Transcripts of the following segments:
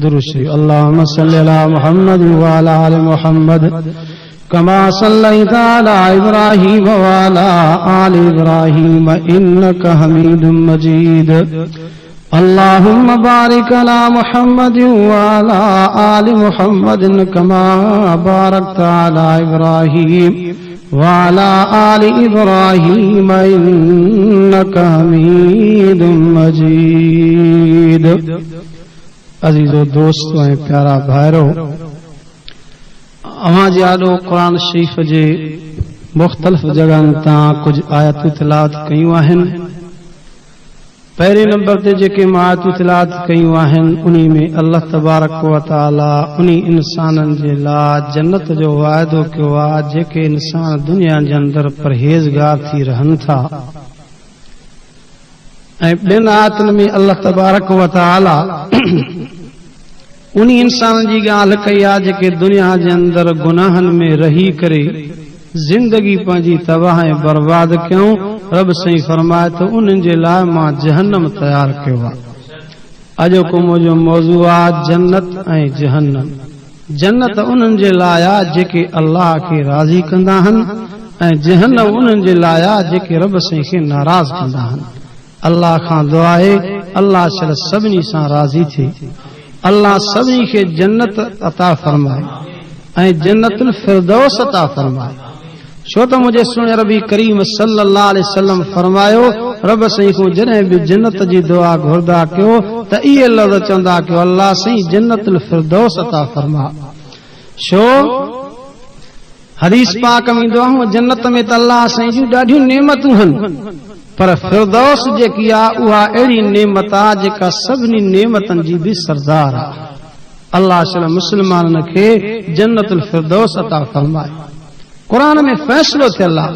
दुरूद शरीफ। अल्लाहुम्मा सल्लि अला मुहम्मद व अला आलि मुहम्मद कमा सल्लैता अला इब्राहीम व अला आलि इब्राहीम इन्नका हमीदुम मजीद। अल्लाहुम्मा बारिक अला मुहम्मद व अला आलि मुहम्मद कमा बारकता अला इब्राहीम व अला आलि इब्राहीम इन्नका हमीदुम मजीद। अजीजो दोस्तों ऐं प्यारा भाइरो, अवां जे आॾो क़ुरान शरीफ़ जे मुख़्तलिफ़ जॻहनि तां कुझु आयतूं तिलावत कयूं आहिनि। पहिरें नंबर ते जेके मां आयतूं तिलावत कयूं आहिनि उन में अल्लाह तबारक व तआला उन इंसाननि जे लाइ जन्नत जो वाइदो कयो आहे जेके इंसान दुनिया जे अंदरि परहेज़गार थी रहनि था। ऐं ॿिनि आयतुनि में अल्लाह तबारक व तआला उन इंसान जी ॻाल्हि कई आहे जेके दुनिया जे अंदरि गुनाहनि में रही करे जिंदगी पंहिंजी तबाह ऐं बर्बाद कयूं। रब साईं फरमाए थो उन्हनि जे लाइ मां जहन्नम तयार कयो आहे। अॼोको मुंहिंजो मौज़ू आहे जन्नत ऐं जहन्नम। जन्नत उन्हनि जे लाइ आहे जेके अल्लाह खे राज़ी कंदा आहिनि ऐं जहन्नम उन्हनि जे लाइ आहे जेके रब साईं खे नाराज़ कंदा आहिनि। अल्लाह खां दुआ आहे अल्लाह शल सभिनी सां राज़ी थिए। अल्लाह सभिनी खे जन्नत अता फरमाए ऐं जन्नतुल फिरदौस अता फरमाए। छो त मुंहिंजे सुहिणे रबी करीम सल्लल्लाहु अलैहि वसल्लम फरमायो, रब साईं को जॾहिं बि जन्नत जी दुआ घुरदा कयो त इहे लफ़्ज़ चवंदा कयो अल्लाह साईं जन्नतुल फिरदौस अता फरमा। छो हदीस पाक में ईंदो आहे जन्नत में त अल्लाह साईं जूं ॾाढियूं नेमतूं आहिनि, पर फिरदौस जेकी आहे उहा अहिड़ी नेमत आहे जेका सभिनी नेमतनि जी बि सरदार आहे। अल्लाह शल मुस्लमाननि खे जन्नतुल फिरदौस अता फरमाए। क़ुरान में फ़ैसिलो थियल आहे।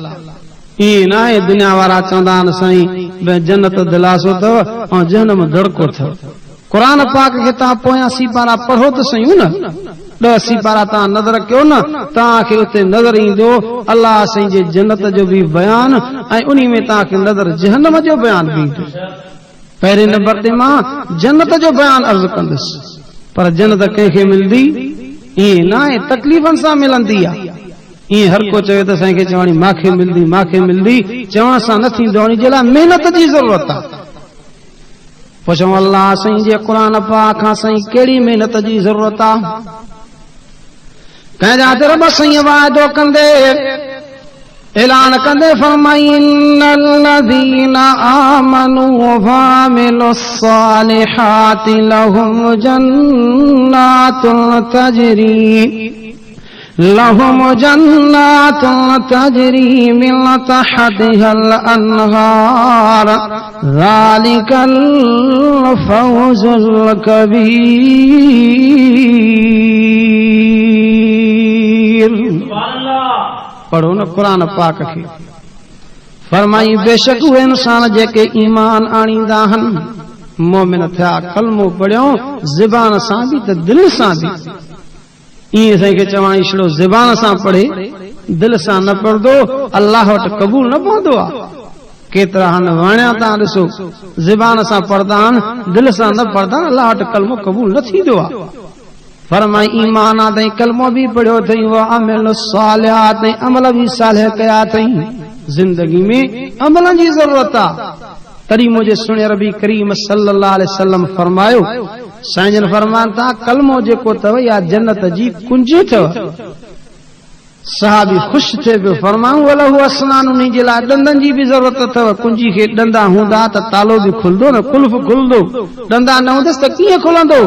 ईअं न आहे दुनिया वारा चवंदा आहिनि साईं भई जन्नत दिलासो अथव ऐं जहन्नम दड़को अथव। क़ुरान पाक खे तव्हां पोयां सिपारा पढ़ो त सही न, 10 सिपारा तव्हां नज़र कयो न, तव्हांखे उते नज़र ईंदो अल्लाह साईं जे जन्नत जो बि बयान ऐं उन में तव्हांखे नज़र जहन्नम जो बयान बि ईंदो। पहिरें नंबर ते मां जन्नत जो बयान अर्ज़ कंदुसि, पर जन्नत कंहिंखे मिलंदी ईअं न आहे, तकलीफ़नि सां मिलंदी आहे। ईअं हर को चवे त असांखे चवणी मूंखे मिलंदी चवण सां न थींदो, उन जे लाइ महिनत जी ज़रूरत आहे। पोइ चऊं अल्लाह साईं जे क़ुरान पाक खां साईं कहिड़ी महिनत जी ज़रूरत आहे? कंहिंजा ते रब साईं वाइदो कंदे ऐलान कंदे फरमाई इन्नल्लज़ीना आमनू व आमिलुस सालिहाति लहुम जन्नातुन तजरी मिन तहतिहल अन्हार ज़ालिकल फौज़ुल कबीर। पढ़ो न कुरान पाक खे। फरमाई बेशक उहे इंसान जेके ईमान आणींदा आहिनि, मोमिन थिया, कलमो पढ़ियो ज़बान सां बि त दिल सां बि। ईअं असांखे चवण छड़ो ज़बान सां पढ़े दिल सां न पढ़ंदो अल्लाह वटि क़बूल न पवंदो आहे। केतिरा आहिनि वणिया तव्हां ॾिसो ज़बान सां पढ़ंदा आहिनि दिल सां न पढ़ंदा अल्लाह वटि कलमो क़बूल न थींदो आहे। फरमाई ईमान आहे तई कलमो बि पढ़ियो अथई, व अमल सालिहात अमल बि सालिह कया अथई। ज़िंदगी में अमलनि जी ज़रूरत आहे। तॾहिं मुंहिंजे सुहिणे रबी करीम सल्लल्लाहु अलैहि वसल्लम फरमायो, साईं जन फरमान था कलमो जेको अथव या जन्नत जी कुंजी अथव। सहाबी ख़ुशि थिए पियो, फरमाऊं वलहु असनान, उन जे लाइ ॾंदनि जी बि ज़रूरत अथव। कुंजी खे ॾंदा हूंदा त तालो बि खुलंदो न, कुल्फ खुलंदो, ॾंदा न हूंदसि त कीअं खुलंदो?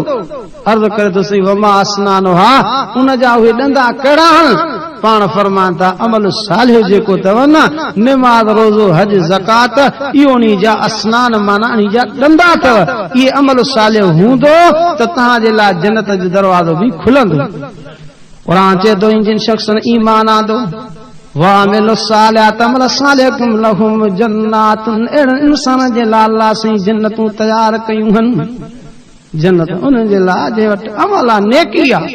अर्ज़ करे थो सही वमा असनान हा, उन जा उहे ॾंदा कहिड़ा आहिनि? पाण फरमान था अमल सालिह जेको अथव न, निमाज़ रोज़ो हज ज़कात, इहो उन जा असनान माना उन जा ॾंदा अथव। इहे अमल सालिह हूंदो त तव्हांजे लाइ जन्नत जो दरवाज़ो बि खुलंदो। क़ुरान चए थो जिन शख़्सनि ईमान आंदो वामिलु सालिहात अमल सालिहकुम लहुम जन्नातुन, अहिड़े इंसान जे लाइ अल्लाह साईं जन्नतूं तयार कयूं आहिनि। जन्नत उन्हनि जे लाइ जे वटि अमल आहे, नेकी आहे।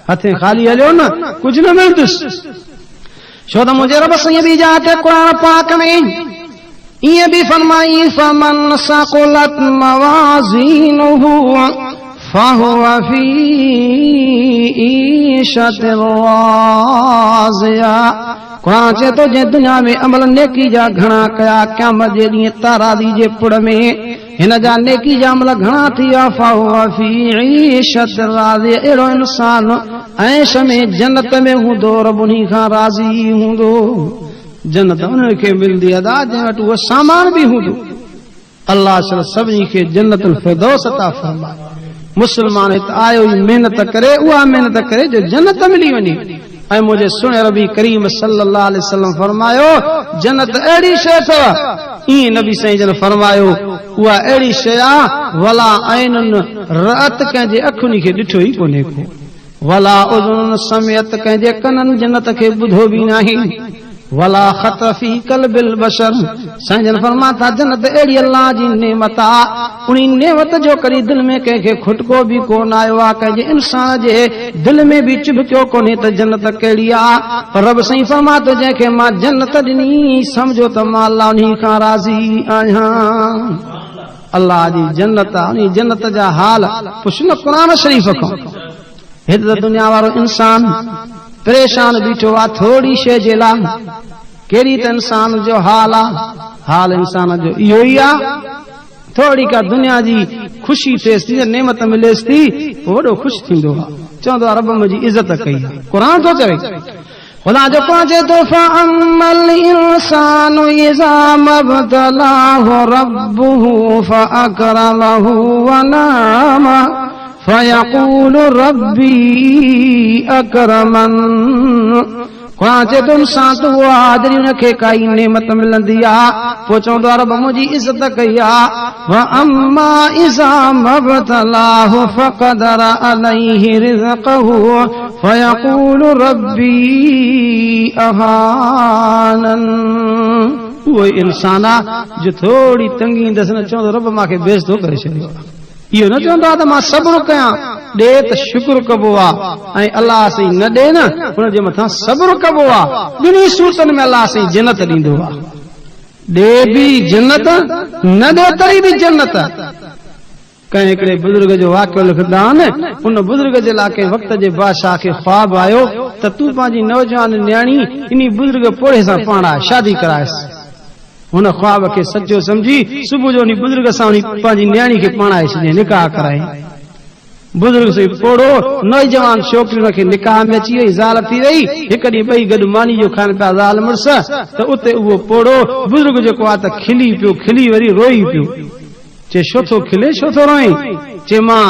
हथे ख़ाली हलियो न कुझु न मिलंदुसि। छो त मुंहिंजे रब साईं बि जाते क़ुरान पाक में ईअं बि फरमाई फमन सक़ुलत मवाज़ीनुहु फहुव फी ईशतिन राज़िया। कुरान चए थो जे दुनिया में अमल नेकी जा घणा कया, क़यामत जे ॾींहुं तारादी जे पुड़ में हिन जा नेकी जा अमल घणा थी विया। फहुव फी ईशतिन राज़िया, अहिड़ो इंसान ऐश में जन्नत में हूंदो, रब उन्ही खां राज़ी हूंदो। जन्नत उनखे मिलंदी अदा जंहिं वटि उहो सामान बि हूंदो। अल्लाह सभिनी खे जन्नतुल फिरदौस अता फरमाए। मुस्लमान हिते आयो ई महिनत करे, उहा महिनत करे जो जन्नत मिली वञे। ऐं मुंहिंजे सुणे रबी करीम सल्लल्लाहु अलैहि वसल्लम फरमायो जन्नत अहिड़ी शइ अथव, ईअं नबी साईं जन फरमायो उहा अहिड़ी शइ आहे वला ऐनुन रअत, कंहिंजे अखियुनि खे ॾिठो ई कोन्हे को, वला उज़ुन समियत, कंहिंजे कननि जन्नत खे ॿुधो बि नाहे, वला ख़त फी क़ल्बिल बशर। साईं जन फरमाता जन्नत अहिड़ी अल्लाह जी नेमत आहे, उन नेमत जो करी दिल में कंहिंखे खुटको बि कोन आयो आहे, कंहिंजे इंसान जे दिल में बि चुभकियो कोन्हे त जन्नत कहिड़ी आहे। पर रब साईं फरमातो जंहिंखे मां जन्नत ॾिनी समझो त मां अल्लाह उन्ही खां राज़ी आहियां। अल्लाह जी जन्नत आहे, उन जन्नत जा हाल पुछ न क़ुरान शरीफ़ खां। हिते त दुनिया वारो इंसान परेशान बीठो आहे थोड़ी शइ जे लाइ, कहिड़ी त इंसान जो हाल आहे, हाल इंसान जो इहो ई आहे। थोड़ी का दुनिया जी ख़ुशी थिएसि थी, नेमत मिलेसि थी, वॾो ख़ुशि थींदो आहे, चवंदो आहे रब मुंहिंजी इज़त कई आहे। क़ुरान थो चवे, ख़ुदा जो क़ुरान चए थो फअम्मल इंसानु इज़ा मब्तलाहु रब्बुहु फअकरमहु वनअमा फयक़ूलु रब्बी अकरमन। क़ुरान चए थो इंसान तूं आहे जॾहिं हुनखे काई नेमत मिलंदी आहे पोइ चवंदो आहे रब मुंहिंजी इज़त कई आहे। व अम्मा इज़ा मब्तलाहु फ़क़दर अलैहि रिज़क़हु फयक़ूलु रब्बी अहानन। उहो इंसान आहे जो थोड़ी तंगी ईंदसि न चवंदो रब मूंखे बेइज़्ज़तो करे छॾियो। इहो न चवंदो आहे त मां सब्र कयां, ॾे त शुक्र कबो आहे, ऐं अलाह साईं न ॾे न हुनजे मथां सब्र कबो आहे। ॿिन्ही सूरतनि में अलाह साईं जन्नत ॾींदो आहे, ॾे बि जन्नत, न ॾे तरी बि जन्नत। कंहिं हिकिड़े बुज़ुर्ग जो वाक़ियो लिखंदा आहिनि, उन बुज़ुर्ग जे लाइ कंहिं वक़्त जे बादशाह खे ख्वाब आयो त तूं पंहिंजी नौजवान न्याणी इन बुज़ुर्ग पोड़े सां पाणाए, शादी कराएसि। हुन ख्वाब खे सचो समझी सुबुह जो बुज़ुर्ग सां पंहिंजी न्याणी खे पाणाए छॾियईं, निकाह कराई। बुज़ुर्ग से पोड़ो नौजवान छोकिरी खे निकाह में अची वई, ज़ाल थी वई। हिकु ॾींहुं ॿई गॾु मानी जो खाइनि पिया ज़ाल मुड़ुस, त उते उहो पोड़ो बुज़ुर्ग जेको आहे त खिली पियो, खिली वरी रोई पियो। चे छो थो खिले, छो थो रोई? चे मां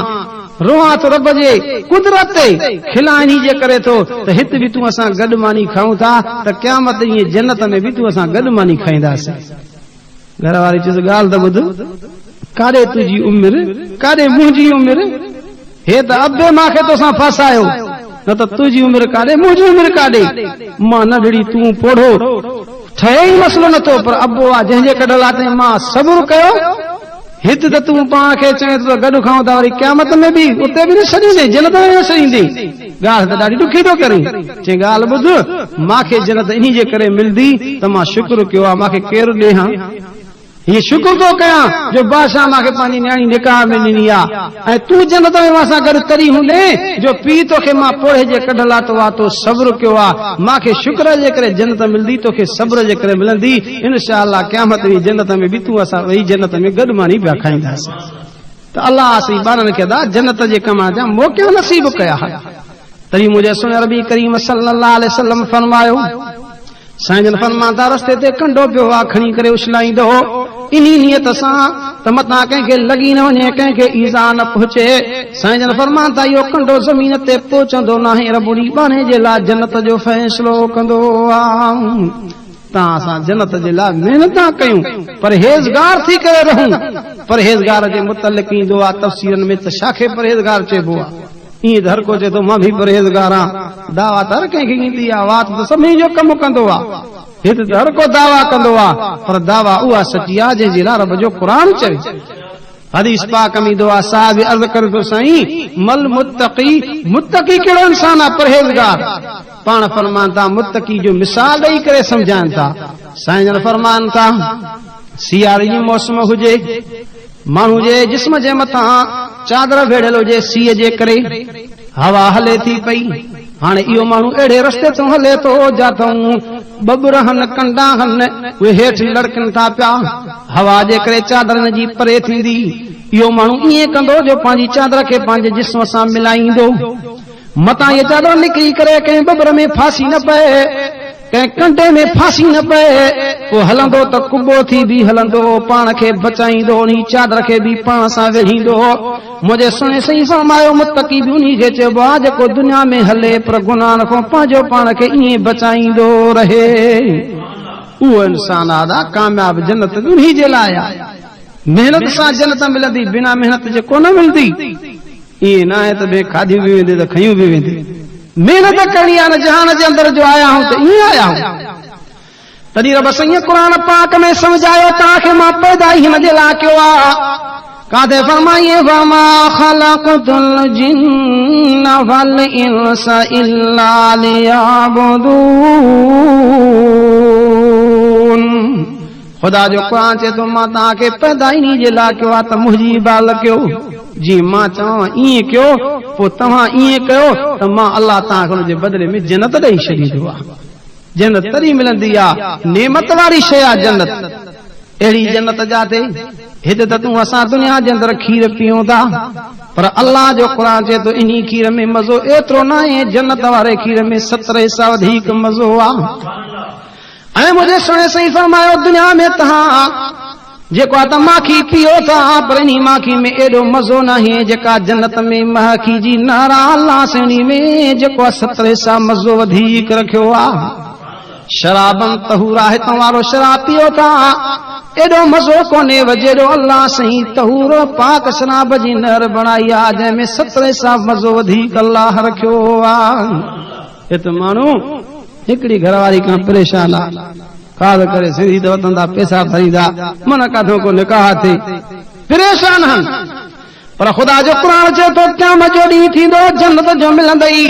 रोहां तो रब जे कुदरत ते, खिलाइण जे करे थो त हिते बि तूं असां गॾु मानी खाऊं था त क़यामत ईअं जन्नत में बि तूं असां गॾु मानी खाईंदासीं। घर वारी चयसि ॻाल्हि त ॿुध, काॾे तुंहिंजी उमिरि, काॾे मुंहिंजी उमिरि? हे त अबे मूंखे तोसां फसायो, न त तुंहिंजी उमिरि काॾे, मुंहिंजी उमिरि काॾे। मां नंढड़ी तूं पोड़ो, ठहे ई मसलो नथो, पर अबो आहे जंहिंजे कढ लाइ मां सब्र कयो। हिते त तूं पाण खे चए थो गॾु खाऊं था, वरी क़यामत में बि उते बि न छॾींदे, जन्नत में न छॾींदे। ॻाल्हि त ॾाढी ॾुखी थो करे। चई ॻाल्हि ॿुध, मूंखे जन्नत इन जे करे मिलंदी त मां शुक्र कयो आहे, मूंखे केरु ॾे हां। हीअ शुक्र थो कयां जो बादशाह मूंखे पंहिंजी न्याणी निकाह में ॾिनी आहे, ऐं तूं जन्नत में मूंसां गॾु तरी हूंदे जो पीउ तोखे मां पोड़े जे कढ लाथो आहे, तो सब्र कयो आहे। मूंखे शुक्र जे करे जन्नत मिलंदी, तोखे सब्र जे करे मिलंदी। इंशाअल्लाह क़यामत में जन्नत में बि तूं असां वेही जन्नत में गॾु मानी पिया खाईंदासीं। त अलाह साईं ॿारनि खे अदा जन्नत जे कम जा मौक़ियो नसीब कया। तॾहिं मुंहिंजे सुहिणे रबी करीम सल्लल्लाहु अलैहि वसल्लम फरमायो, साईं जन फरमाता रस्ते ते कंडो पियो आहे खणी करे उछलाईंदो, इन्ही नियत सां त मथां कंहिंखे लॻी न वञे, कंहिंखे ईज़ा न पहुचे। साईं जन फरमाता इहो कंडो ज़मीन ते पहुचंदो नाहे, रब उन बाने जे लाइ जन्नत जो फ़ैसिलो कंदो आहे। तां असां जन्नत जे लाइ महिनत कयूं, परहेज़गार थी करे रहूं। परहेज़गार जे मुतलिक़ ईंदो आहे तफ़सीरनि में त छाखे परहेज़गार चइबो आहे। ईअं त हर को चए थो मां बि परहेज़गार आहियां, दावा त हर कंहिंखे ईंदी आहे, वात त सभिनी जो कमु कंदो आहे। हिते त हर को दावा कंदो आहे, पर दावा उहा सची आहे जंहिंजे लाइ रब जो क़ुरान चए। हदीस पाक में ईंदो आहे, साहिब अर्ज़ करे थो साईं मल मुत्तक़ी, मुत्तक़ी कहिड़ो इंसान आहे? परहेज़गार। पाण फरमान था मुत्तक़ी जो मिसाल ॾेई करे सम्झाइनि था। साईं जन फरमान था सियारे जी मौसम हुजे, माण्हू जे जिस्म जे मथां चादर वेढ़ियल हुजे सीअ जे करे, हवा हले थी पई, हाणे इहो माण्हू अहिड़े रस्ते तो हले थो जाथऊं बबुर हन कंडा हन उहे हेठि लड़कनि था पिया, हवा जे करे चादरनि जी परे थींदी। इहो माण्हू ईअं कंदो जो पंहिंजी चादर खे पंहिंजे जिस्म सां मिलाईंदो, मतां इहा चादर निकिरी करे कंहिं बबर में फासी न पए, कंहिं कंडे में फासी न पए, पोइ हलंदो त कुबो थी बि हलंदो, पाण खे बचाईंदो, उन चादर खे बि पाण सां वेढ़ींदो। मुंहिंजे सुणे सही फरमायो मुतक़ी बि उन्ही खे चइबो आहे जेको दुनिया में हले पर गुनाह खां पंहिंजो पाण खे ईअं बचाईंदो रहे। उहो इंसान आदा कामयाब जन्नत उन्ही जे लाइ आहे। मेहनत सां जन्नत मिलंदी, बिना मेहनत जे कोन मिलंदी। ईअं न आहे त बे खाधियूं बि वेंदी त खयूं बि वेंदी। मेहनत करणी आहे न, जहान जे अंदर जो आया हूं त ईअं आया हूं। तॾहिं रब साईं क़ुरान पाक में समझायो तव्हांखे मां पैदा ई हिन जे लाइ कयो आहे। काथे फरमाइए वमा ख़लक़तुल जिन्न वल इंस इल्ला लियअबुदून। खुदा जो क़ुरान चए थो मां तव्हांखे पैदा ई जे लाइ कयो आहे त मुंहिंजी इबादत कयो। जी मां चवां ईअं कयो पोइ तव्हां ईअं कयो त मां अल्लाह तव्हांखे हुनजे बदिले में जन्नत ॾेई छॾींदो आहे। जन्नत तॾहिं मिलंदी आहे, नेमत वारी शइ आहे जन्नत। अहिड़ी जन्नत जाते हिते त तूं असां दुनिया जे अंदरि खीर पियूं था, पर अल्लाह जो क़ुरान चए थो इन खीर में मज़ो एतिरो न आहे, जन्नत वारे खीर में 17 हिस्सा वधीक मज़ो आहे। ऐं मुंहिंजे सुणे सही फरमायो दुनिया में तव्हां जेको आहे त माखी पियो था, पर इन माखी में एॾो मज़ो न आहे जेका जन्नत में माखी जी नारा अल्लाह सेणी में जेको आहे 17 हिस्सा मज़ो वधीक रखियो आहे। शराबन तहूरा हितां वारो शराब पियो था, एॾो मज़ो कोन्हे जेॾो अल्लाह सही तहूर पाक शराब जी नहर बणाई आहे, जंहिंमें 17 हिस्सा मज़ो वधीक अल्लाह रखियो आहे। हिते माण्हू हिकिड़ी घरवारी खां परेशान आहे, काद करे सिंधी त वतंदा पैसा भरींदा, मन काथों को निकाह थे, परेशान आहिनि। पर ख़ुदा जो क़ुरान चए थो क़यामत जो ॾींहुं थींदो जन्नत जो मिलंदई,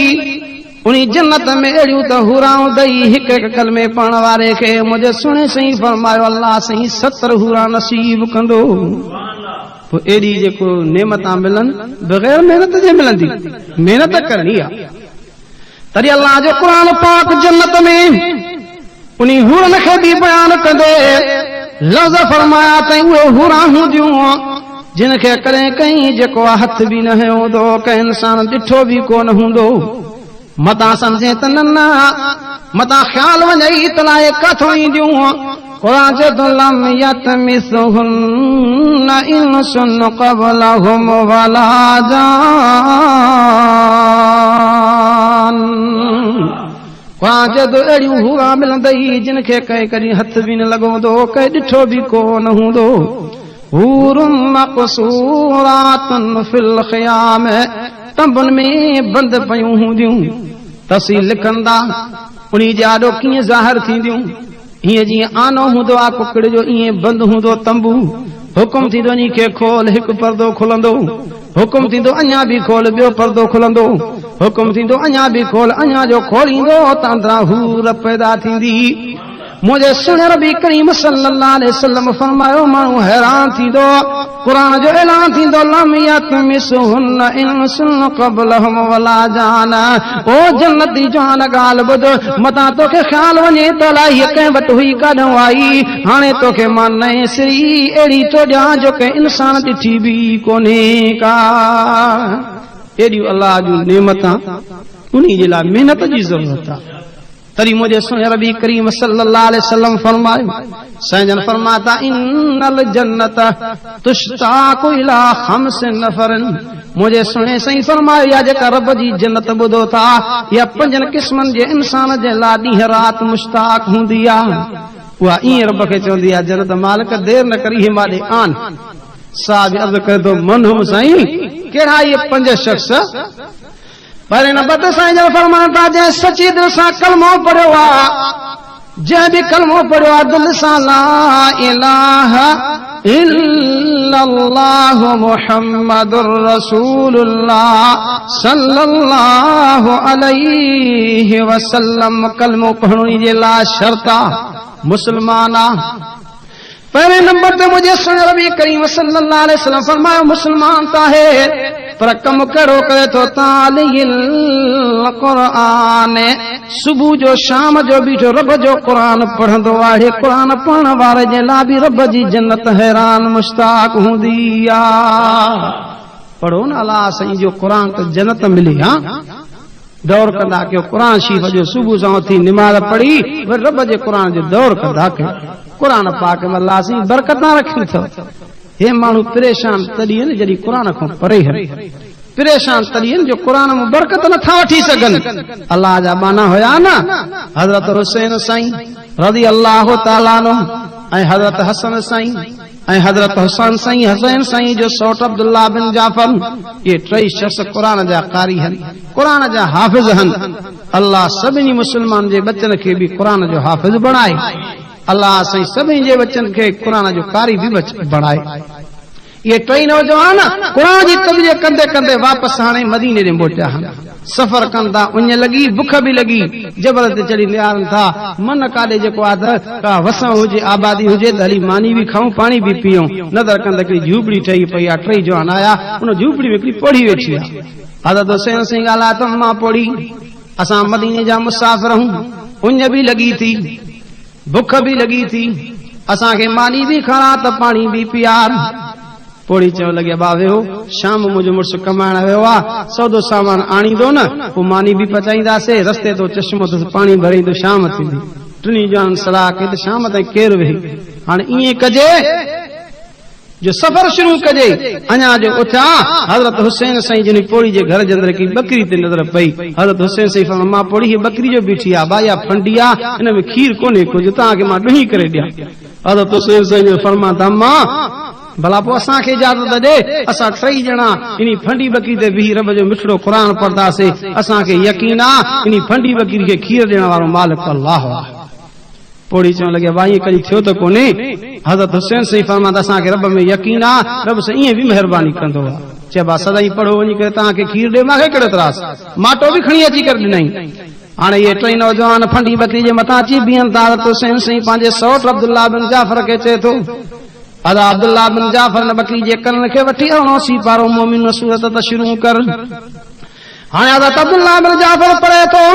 उन जन्नत में अहिड़ियूं त हुराऊं दई हिक हिक कलमे पढ़ण वारे खे मुंहिंजे सुणे सही फरमायो अल्लाह सही 70 हुरा नसीब कंदो। पोइ एॾी जेको नेमतां मिलनि बग़ैर महिनत जे मिलंदी, महिनत करणी आहे। तॾहिं अल्लाह जो क़ुरान पाक जन्नत में उन हुरन खे बि बयान कंदे लफ़्ज़ फरमाया त उहे हुरा हूंदियूं जिन खे कॾहिं कहीं जेको हथ बि न हूंदो, कंहिं इंसान ॾिठो बि कोन हूंदो। मतां सम्झे त न मतां ख़्याल वञे इतलाए काथों ईंदियूं। क़ुरान चए थो लम यतमिसहुन्न इंसुन क़बलहुम वला जान। क़ुरान चए थो अहिड़ियूं हुआ मिलंदई जिन खे कंहिं कॾहिं हथ बि न लॻंदो, कंहिं ॾिठो बि कोन हूंदो। हूरुम मक़सूरातुन फिल ख़ियाम, तंबुनि में बंदि पयूं हूंदियूं। तफ़सील लिखंदा उन्ही जे आॾो कीअं ज़ाहिर थींदियूं। हीअं जीअं आनो हूंदो आहे कुकड़ जो, ईअं बंदि हूंदो तंबू। हुकुम थींदो इन खे खोल, हिकु पर्दो खुलंदो। हुकुम थींदो अञा बि खोल, ॿियो पर्दो खुलंदो। हुकुम थींदो अञा बि खोल, अञा जो खोलींदो त अंदरां हूर पैदा थींदी। मुंहिंजे सुहिणे नबी करीम सल्लल्लाहु अलैहि वसल्लम फरमायो माण्हू हैरान थींदो, क़ुरान जो ऐलान थींदो लम यतमिसहुन्न इंसुन क़बलहुम वला जान। ओ जन्नती जान ॻाल्हि ॿुध, मतां तोखे ख़्याल वञे त अलाही कंहिं वटि हुई काॾों आई, हाणे तोखे मां नए सिरी अहिड़ी थो ॾियां जो कंहिं इंसान ॾिठी बि कोन्हे का। एॾियूं अलाह जूं नेमतां, उन्ही जे लाइ महिनत जी ज़रूरत आहे। तरी मुझे सुने नबी करीम सल्लल्लाहु अलैहि वसल्लम फरमायो, सजन फरमाता इन्नल जन्नत तुश्ताकु इला खम्स नफरन। मुझे सुने सही फरमायो या जेका रब जी जन्नत ॿुधो था या 5 क़िस्मनि जे इंसान जे लाइ ॾींहं राति मुश्ताक हूंदी आहे। उहा ईअं रब खे चवंदी आहे जन्नत मालिक देर न करी हे माॾे आन। साहब अर्ज़ करे थो मनहुम साईं कहिड़ा इहे 5 शख़्स। पर नबत साईं जो फरमान था जंहिं सची दिलि सां कलमो पढ़ियो आहे, जंहिं बि कलमो पढ़ियो आहे दिलि सां ला इलाहा इल्लल्लाहु मुहम्मदुर रसूलुल्लाह सल्लल्लाहु अलैहि वसल्लम, कलमो पढ़ण जे लाइ शर्त आहे, मुस्लमान आहे। पहले नंबर ते मुझे सुन नबी करीम सल्लल्लाहु अलैहि वसल्लम फरमायो मुसलमान ताहे पर कम करो करे तो तालील क़ुरान सुबह जो शाम जो बीठो रब जो क़ुरान पढ़ंदो आहे क़ुरान पढ़ण वारे जे लाइ बि रब जी जन्नत हैरान मुश्ताक हूंदी आ। पढ़ो न अल्लाह साईं जो क़ुरान तो जन्नत मिली। हाँ दौर कंदा कयो क़ुरान शरीफ़ जो सुबह सां उथी निमाज़ पढ़ी वरी रब जे क़ुरान जो दौर कंदा कयो। क़ुरान पाक में अल्लाह साईं बरकतां रखी थो। हे माण्हू परेशान तॾहिं आहिनि जॾहिं क़ुरान खां परे आहिनि, परेशान तॾहिं आहिनि जो क़ुरान में बरकत नथा वठी सघनि। अल्लाह जा बाना हुया न हज़रत हुसैन साईं रज़ी अल्लाह ताला अन्हु ऐं हज़रत हसन साईं ऐं हज़रत हुसैन साईं हसैन साईं जो सौट अब्दुल्ला बिन जाफर ये टई शख्स क़ुरान जा कारी आहिनि, क़ुरान जा हाफ़िज़ आहिनि। अल्लाह सभिनी मुस्लमान जे बचन खे बि क़ुरान जो हाफ़िज़ बणाए। अल्लाह साईं सभिनी जे बचन खे क़ुरान जो कारी बि बणाए। ये टई नौजवान क़ुरान जी तबलीग कंदे कंदे वापस हाणे मदीने ॾे मोटिया आहिनि। सफ़र कंदा उञ लॻी बुख बि लॻी जबल ते चढ़ी निहारनि था मन काॾे जेको आहे का वसण हुजे आबादी हुजे त हली मानी बि खाऊं पाणी बि पीऊं। नज़र कंदे हिकिड़ी झूपड़ी ठही पई आहे, टई जवान आया उन झूपड़ी में हिकिड़ी पोड़ी वेठी आहे। हज़रत हुसैन साईं ॻाल्हाए त मां पोड़ी असां मदीने जा मुसाफ़िर आहियूं, उञ बि लॻी थी बुख बि लॻी थी असांखे मानी बि खणा त पाणी बि पीआर। पोड़ी चवण लॻे बा वेहो शाम मुंहिंजो मुड़ुसु कमाइण वियो आहे सौदो सामान आणींदो न पोइ मानी बि पचाईंदासीं रस्ते तो चश्मो तो पाणी भरींदो शाम थींदी। टिनी ॼणनि सलाह कई त शाम ताईं केरु वेही। हाणे ईअं कजे जो सफ़र शुरू कजे। अञा जो उथिया हज़रत हुसैन साईं जिन पोड़ी जे घर जे अंदर हिकिड़ी बकरी ते नज़र पई। हज़रत हुसैन साईं फरमाया मां पोड़ी हीअ बकरी जो बीठी आहे बाया फंडी आहे हिन में खीर कोन्हे कुझु तव्हांखे मां ॾही करे ॾियां। हज़रत हुसैन साईं फरमाया मां भला पोइ असांखे इजाज़त ॾे असां टई ॼणा इन फंडी बकरी ते बीही रब जो मिठड़ो क़ुरान पढ़ंदासीं। असांखे यकीन आहे इन फंडी बकरी खे खीर ॾियण वारो मालिक अल्लाह आहे। पोड़ी चवण लॻे भाई ईअं कॾहिं थियो त कोन्हे। हज़रत हुसैन साईं फरमाया असांखे रब में यकीन आहे रब साईं ईअं बि महिरबानी कंदो आहे। चइबा सदाईं पढ़ो वञी करे तव्हांखे खीर ॾे मूंखे कहिड़ो त्रास माटो बि खणी अची करे ॾिनई। हाणे इहे टई नौजवान फंडी बकरी जे मथां अची बीहनि था। हज़रत हुसैन साईं पंहिंजे सौट अब्दुल्ला बिन जाफर खे चए थो अदा अब्दुल्ला बिन जाफर न बकरी जे कन खे वठी अणो सी पारो मोमिन सूरत त शुरू कर। हाणे हज़रत अब्दुल्ला बिन जाफर पढ़े थो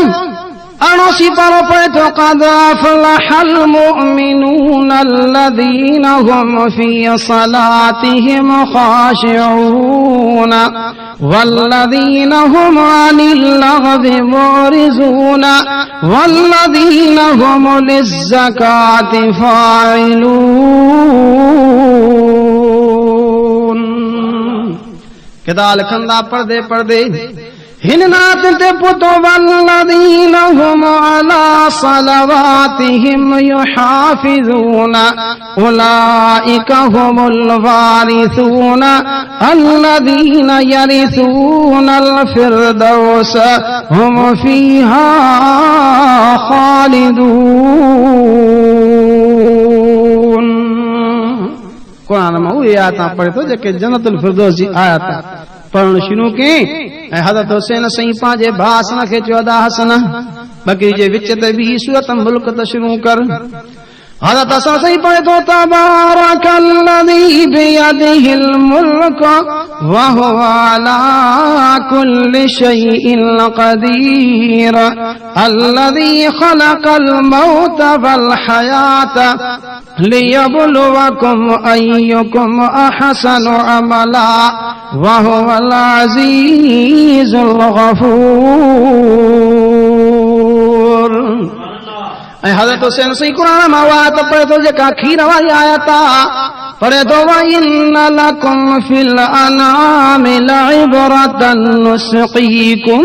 अणो सी पारो पढ़े थो क़द अफ़लहल मुमिनून अल्लज़ीन हुम फी सलातिहिम ख़ाशिऊन वल्लज़ीन हुम अनिल लग़वी मुअरिज़ून वल्लज़ीन हुम लिज़्ज़काति फ़ाइलून। किताब लिखंदा पढ़दे पढ़दे हिन नात ते पुतो वल्लज़ीन हुम अला सलवातिहिम युहाफ़िज़ून उलाइका हुमुल वारिसून अल्लज़ीन यरिसूनल फ़िरदौस हुम फ़ीहा ख़ालिदून। कुरान में उहे आयतां पढ़े थो जेके जन्नतुल फ़िरदौस जी आयत पढ़ण शुरू कई। हज़रत हुसैन साईं पंहिंजे भाउ हसन खे चयो अदा हसन बकरी जे विच ते बि सूरत मुल्क त शुरू कर। हज़रत हसन साईं पढ़े थो तबारकल्लज़ी बियदिहिल मुल्क व हुवा अला कुल्लि शैइन क़दीर अल्लज़ी ख़लक़ल मौत वल हयात लियब्लुवकुम अय्युकुम अहसनु अमला व हुवल अज़ीज़ुल गफ़ूर। हज़रत हुसैन साईं क़ुरान मां आयत पढ़े थो जेका खीर वारी आयत पढ़े थो वइन लकुम फिल अनामि लइब्रतन नुस्क़ीकुम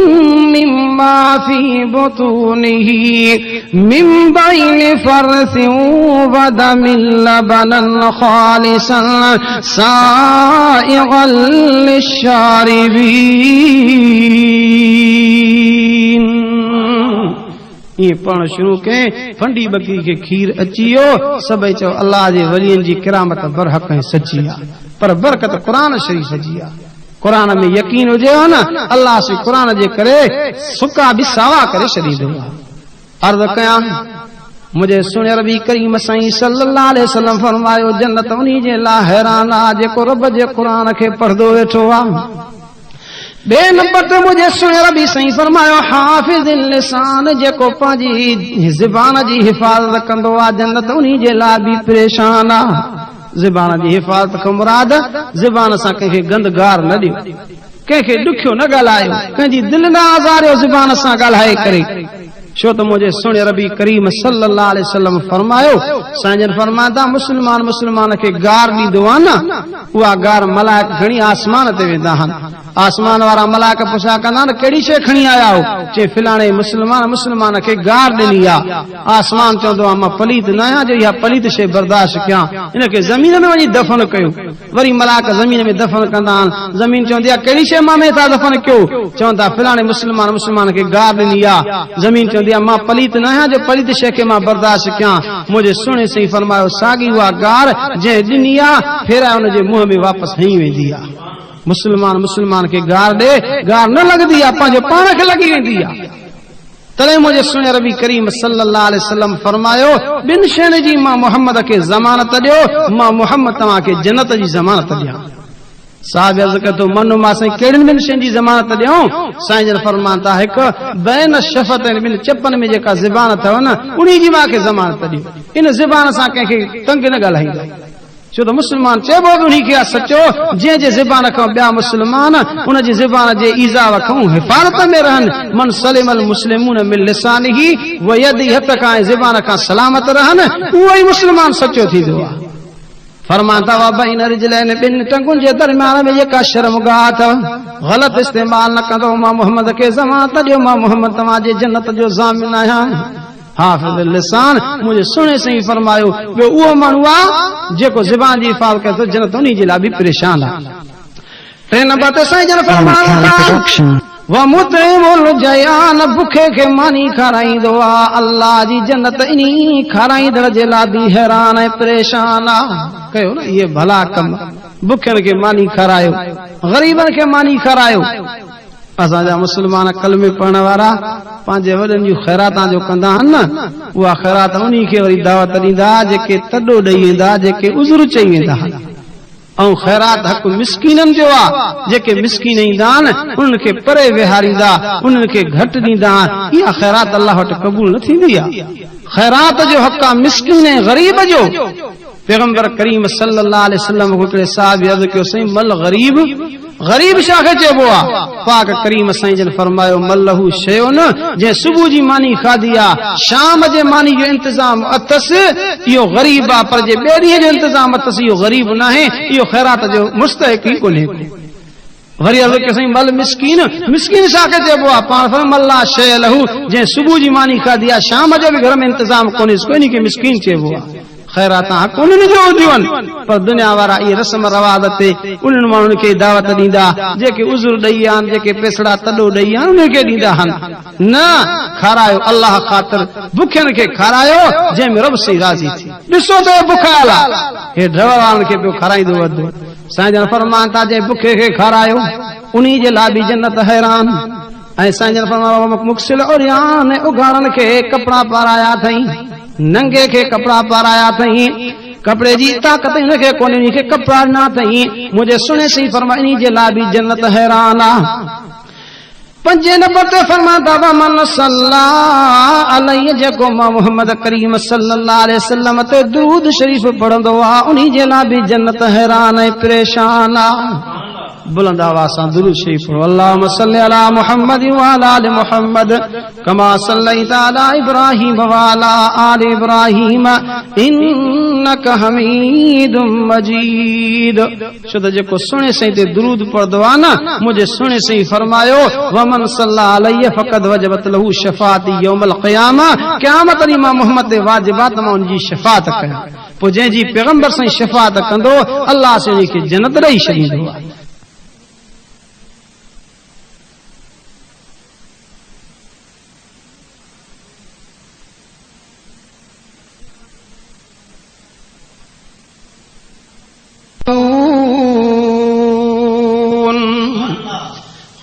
मिम्मा फी बुतूनिही मिन बैनि फरसिन व दमिन लबनन खालिसन साइगन लिश्शारिबीन। ये पढ़ण शुरू कई फंडी बकरी के खीर अची वियो। सभई चयो अल्लाह जे वलियन जी किरामत बरहक ऐं सची आहे पर बरकत क़ुरान शरीफ़ जी आहे। क़ुरान में यकीन हुजे न अल्लाह से क़ुरान जे करे सुका बि सावा करे छॾींदो आहे। अर्ज़ कयां मुझे सुने रबी करीम साईं सल्लल्लाहु अलैहि वसल्लम फरमायो जन्नत उन्हीं जे ला हैरान आ जेको रब जे क़ुरान खे पढ़दो वेठो आ। बे नंबर ते मुझे सुने रबी साईं फरमायो हाफिज़िल लिसान जेको पंहिंजी ज़बान जी हिफ़ाज़त कंदो आ जन्नत उन्हीं जे ला भी परेशान आ। ज़बान जी हिफ़ाज़त खां मुराद ज़बान सां कंहिंखे गंदगार न ॾियो, कंहिंखे ॾुखियो न ॻाल्हायो, कंहिंजी दिलि न आज़ारियो ज़बान सां ॻाल्हाए करे। छो त मुझे सुने रबी करीम सल्लल्लाहु अलैहि वसल्लम फरमायो साईं फरमाता मुस्लमान मुस्लमान खे गार ॾींदो आहे न, उहा गार मलाइक खणी आसमान ते वेंदा आहिनि। आसमान वारा मलाइक पुछा कंदा आहिनि कहिड़ी शइ खणी आया हो, चए फिलाणे मुस्लमान मुस्लमान खे गार ॾिनी आहे। आसमान चवंदो आहे मां पलीत न आहियां जो इहा पलीत शइ बर्दाश्त कयां, हिनखे ज़मीन में वञी दफ़न कयो। वरी मलाइक ज़मीन में दफ़न कंदा आहिनि, ज़मीन चवंदी आहे कहिड़ी शइ मां में था दफ़न कयो, चवंदा फिलाणे मुस्लमान मुस्लमान खे गार ॾिनी आहे। ज़मीन चवंदी आहे मां पलीत न आहियां जो पलीत शइ खे मां बर्दाश्त कयां। मुंहिंजे सुणे साईं फरमायो साॻी उहा गार जंहिं ॾिनी आहे फेराए हुनजे मुंहं में वापसि हणी वेंदी आहे। मुस्लमान मुस्लमान खे गार ॾे, गार न लॻंदी आहे, पंहिंजे पाण खे लॻी वेंदी आहे। तॾहिं मुंहिंजे सुणे रबी करीम सल्लल्लाहु अलैहि वसल्लम फरमायो ॿिनि शयुनि जी मां मोहम्मद खे ज़मानत ॾियो, मां मोहम्मद तव्हांखे जन्नत जी ज़मानत ॾियां। साहिब अर्ज़ कयो मन मां साईं कहिड़ियुनि ॿिनि शयुनि जी ज़मानत ॾियूं? साईं जन फरमान था हिकु बैन शफ़त ॿिनि चपनि में जेका ज़बान अथव न उन्ही जी मूंखे ज़मानत ॾियो। इन ज़बान सां कंहिंखे तंग न ॻाल्हाईंदा, छो त मुस्लमान चइबो बि उन्ही खे आहे सचो जंहिंजे ज़बान खां ॿिया मुस्लमान उनजी ज़बान जे ईज़ाव खां हिफ़ाज़त में रहनि। मन सलिमल मुस्लिमून मिन लिसानिही व यदिही, हथ खां ऐं ज़बान खां सलामत रहनि, उहो ई मुस्लमान सचो थींदो आहे। फरमाता वा बैन रिजलैन ॿिनि टंगुनि जे दरमियान में जेका शर्मगाह अथव ग़लति इस्तेमाल न कंदो, मां मोहम्मद खे ज़मानत ॾियो, मां मोहम्मद तव्हांजे जन्नत जो ज़ामिन आहियां। हाफ़िज़ुल लिसान मुंहिंजे सुणे साईं फरमायो ॿियो उहो माण्हू आहे जेको ज़बान जी हिफ़ाज़त करे थो जन्नत उन्ही जे लाइ बि परेशान आहे। टे नंबर ते साईं जन फरमायो व मुतइमुल जयान बुखे खे मानी खाराईंदो आहे, अल्लाह जी जन्नत इन्ही खाराईंदड़ जे लाइ बि हैरान ऐं परेशान आहे। कयो न इहे भला कम, बुखियुनि खे मानी खारायो, ग़रीबनि खे मानी खारायो। असांजा मुस्लमान कलमे पढ़ण वारा पंहिंजे वॾनि जूं ख़ैरातां जो कंदा आहिनि न, उहा ख़ैरात उन्ही खे वरी दावत ॾींदा जेके तॾो ॾेई वेंदा, जेके उज़र चई वेंदा। ऐं ख़ैरात हक़ मिसकीननि जो आहे, जेके मिसकीन ईंदा आहिनि उन्हनि खे परे विहारींदा, उन्हनि खे घटि ॾींदा, इहा ख़ैरात अल्लाह वटि क़बूल न थींदी आहे। ख़ैरात जो हक़ आहे मिसकीन ऐं ग़रीब जो। पैगंबर करीम सल्लल्लाहु अलैहि वसल्लम हिकिड़े साहिब अर्ज़ कयो साईं मल ग़रीब, ग़रीब छा खे चइबो आहे? पाक करीम साईं जन फरमायो मलहू शयुन जंहिं सुबुह जी मानी खाधी आहे शाम जे मानी जो इंतज़ाम अथसि इहो ग़रीब आहे, पर जे ॿिए ॾींहं जो इंतज़ाम अथसि इहो ग़रीब न आहे, इहो ख़ैरात जो मुस्तहिक़ ई कोन्हे। वरी अर्ज़ कयो साईं मल मिसकीन, मिसकीन छा खे चइबो आहे? पाण मल्ला शय लहू जंहिं सुबुह जी मानी खाधी आहे शाम जो बि घर में इंतज़ाम कोन्हे, कोन्हे खे मिसकीन चइबो आहे। ख़ैरातां उन्हनि जो हूंदियूं आहिनि, पर दुनिया वारा इहे रस्म रवाज ते उन्हनि माण्हुनि खे दावत ॾींदा जेके उज़ुर ॾेई आहिनि, जेके पेसड़ा तॾो ॾेई आहिनि उन्हनि खे ॾींदा आहिनि। न खारायो अल्लाह ख़ातिर, बुखियुनि खे खारायो जंहिंमें रब साईं राज़ी थी। ॾिसो त बुखायल आहे, हे ड्रव वारनि खे पियो खाराईंदो वधो। साईं जन फरमान था जंहिं बुखे खे खारायो उन्ही जे लाइ बि जन्नत हैरान। ऐं साईं जन फरमान मुक्सिल उरियान उघाड़नि खे कपिड़ा पाराया अथई, नंगे खे कपिड़ा पाराया अथई, कपिड़े जी ताक़त हिनखे कोन्हे, हिनखे कपिड़ा ॾिना अथई। मुंहिंजे सुणे साईं फरमाए इन जे लाइ बि जन्नत हैरान आहे। पंजे नंबर ते फरमाता मन सल्ला अलैहि जेको मां मोहम्मद करीम सल्लल्लाहु अलैहि वसल्लम ते दुरूद शरीफ पढ़ंदो आहे उन्ही जे लाइ बि जन्नत हैरान ऐं परेशान आहे। बुलंद आवाज़ सां दुरूद शरीफ पढ़ो। अल्लाहुम्मा सल्लि अला मुहम्मद व अला आलि मुहम्मद कमा सल्लैता अला इब्राहीम व अला आलि इब्राहीम इन्नका हमीदुम मजीद। छो त जेको सुणे साईं ते दुरूद पढ़ंदो आहे न, मुंहिंजे सुणे साईं फरमायो व मन सल्ला अलैहि फक़द वजबत लहू शफ़ाअती यौमल क़यामा, क़यामत ॾींहुं मां मोहम्मद ते वाजिबात मां उनजी शफ़ाअत कयां। पोइ जंहिंजी पैगंबर साईं शफ़ाअत कंदो अल्लाह साईं उनखे जन्नत ॾेई छॾींदो आहे।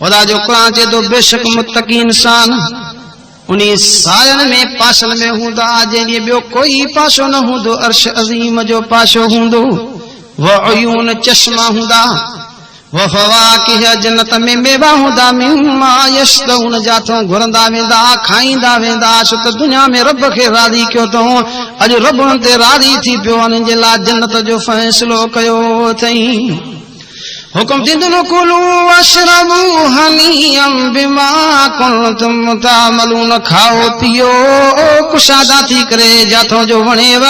खुदा जो कुरान चए तो बेशक मुत्तकी इंसान उन्हीं सायन में पाशन में हूंदा जंहिं ॿियो कोई पाशो न हूंदो अर्श अज़ीम जो पाशो हूंदो व अयून चश्मा हूंदा व फवाकिह जन्नत में मेवा हूंदा मिम्मा यशतऊन जाथों घुरंदा वेंदा खाईंदा वेंदा छो त दुनिया में रब खे राज़ी कयो अथऊं अॼु रब उन ते राज़ी थी पियो उन्हनि जे लाइ जन्नत जो फ़ैसिलो कयो अथई हुकुम थींदो कुलू वशरबू हनीअम बिमा कुंतुम तामलून खाओ पियो कुशादा थी करे जाथों जो वणेव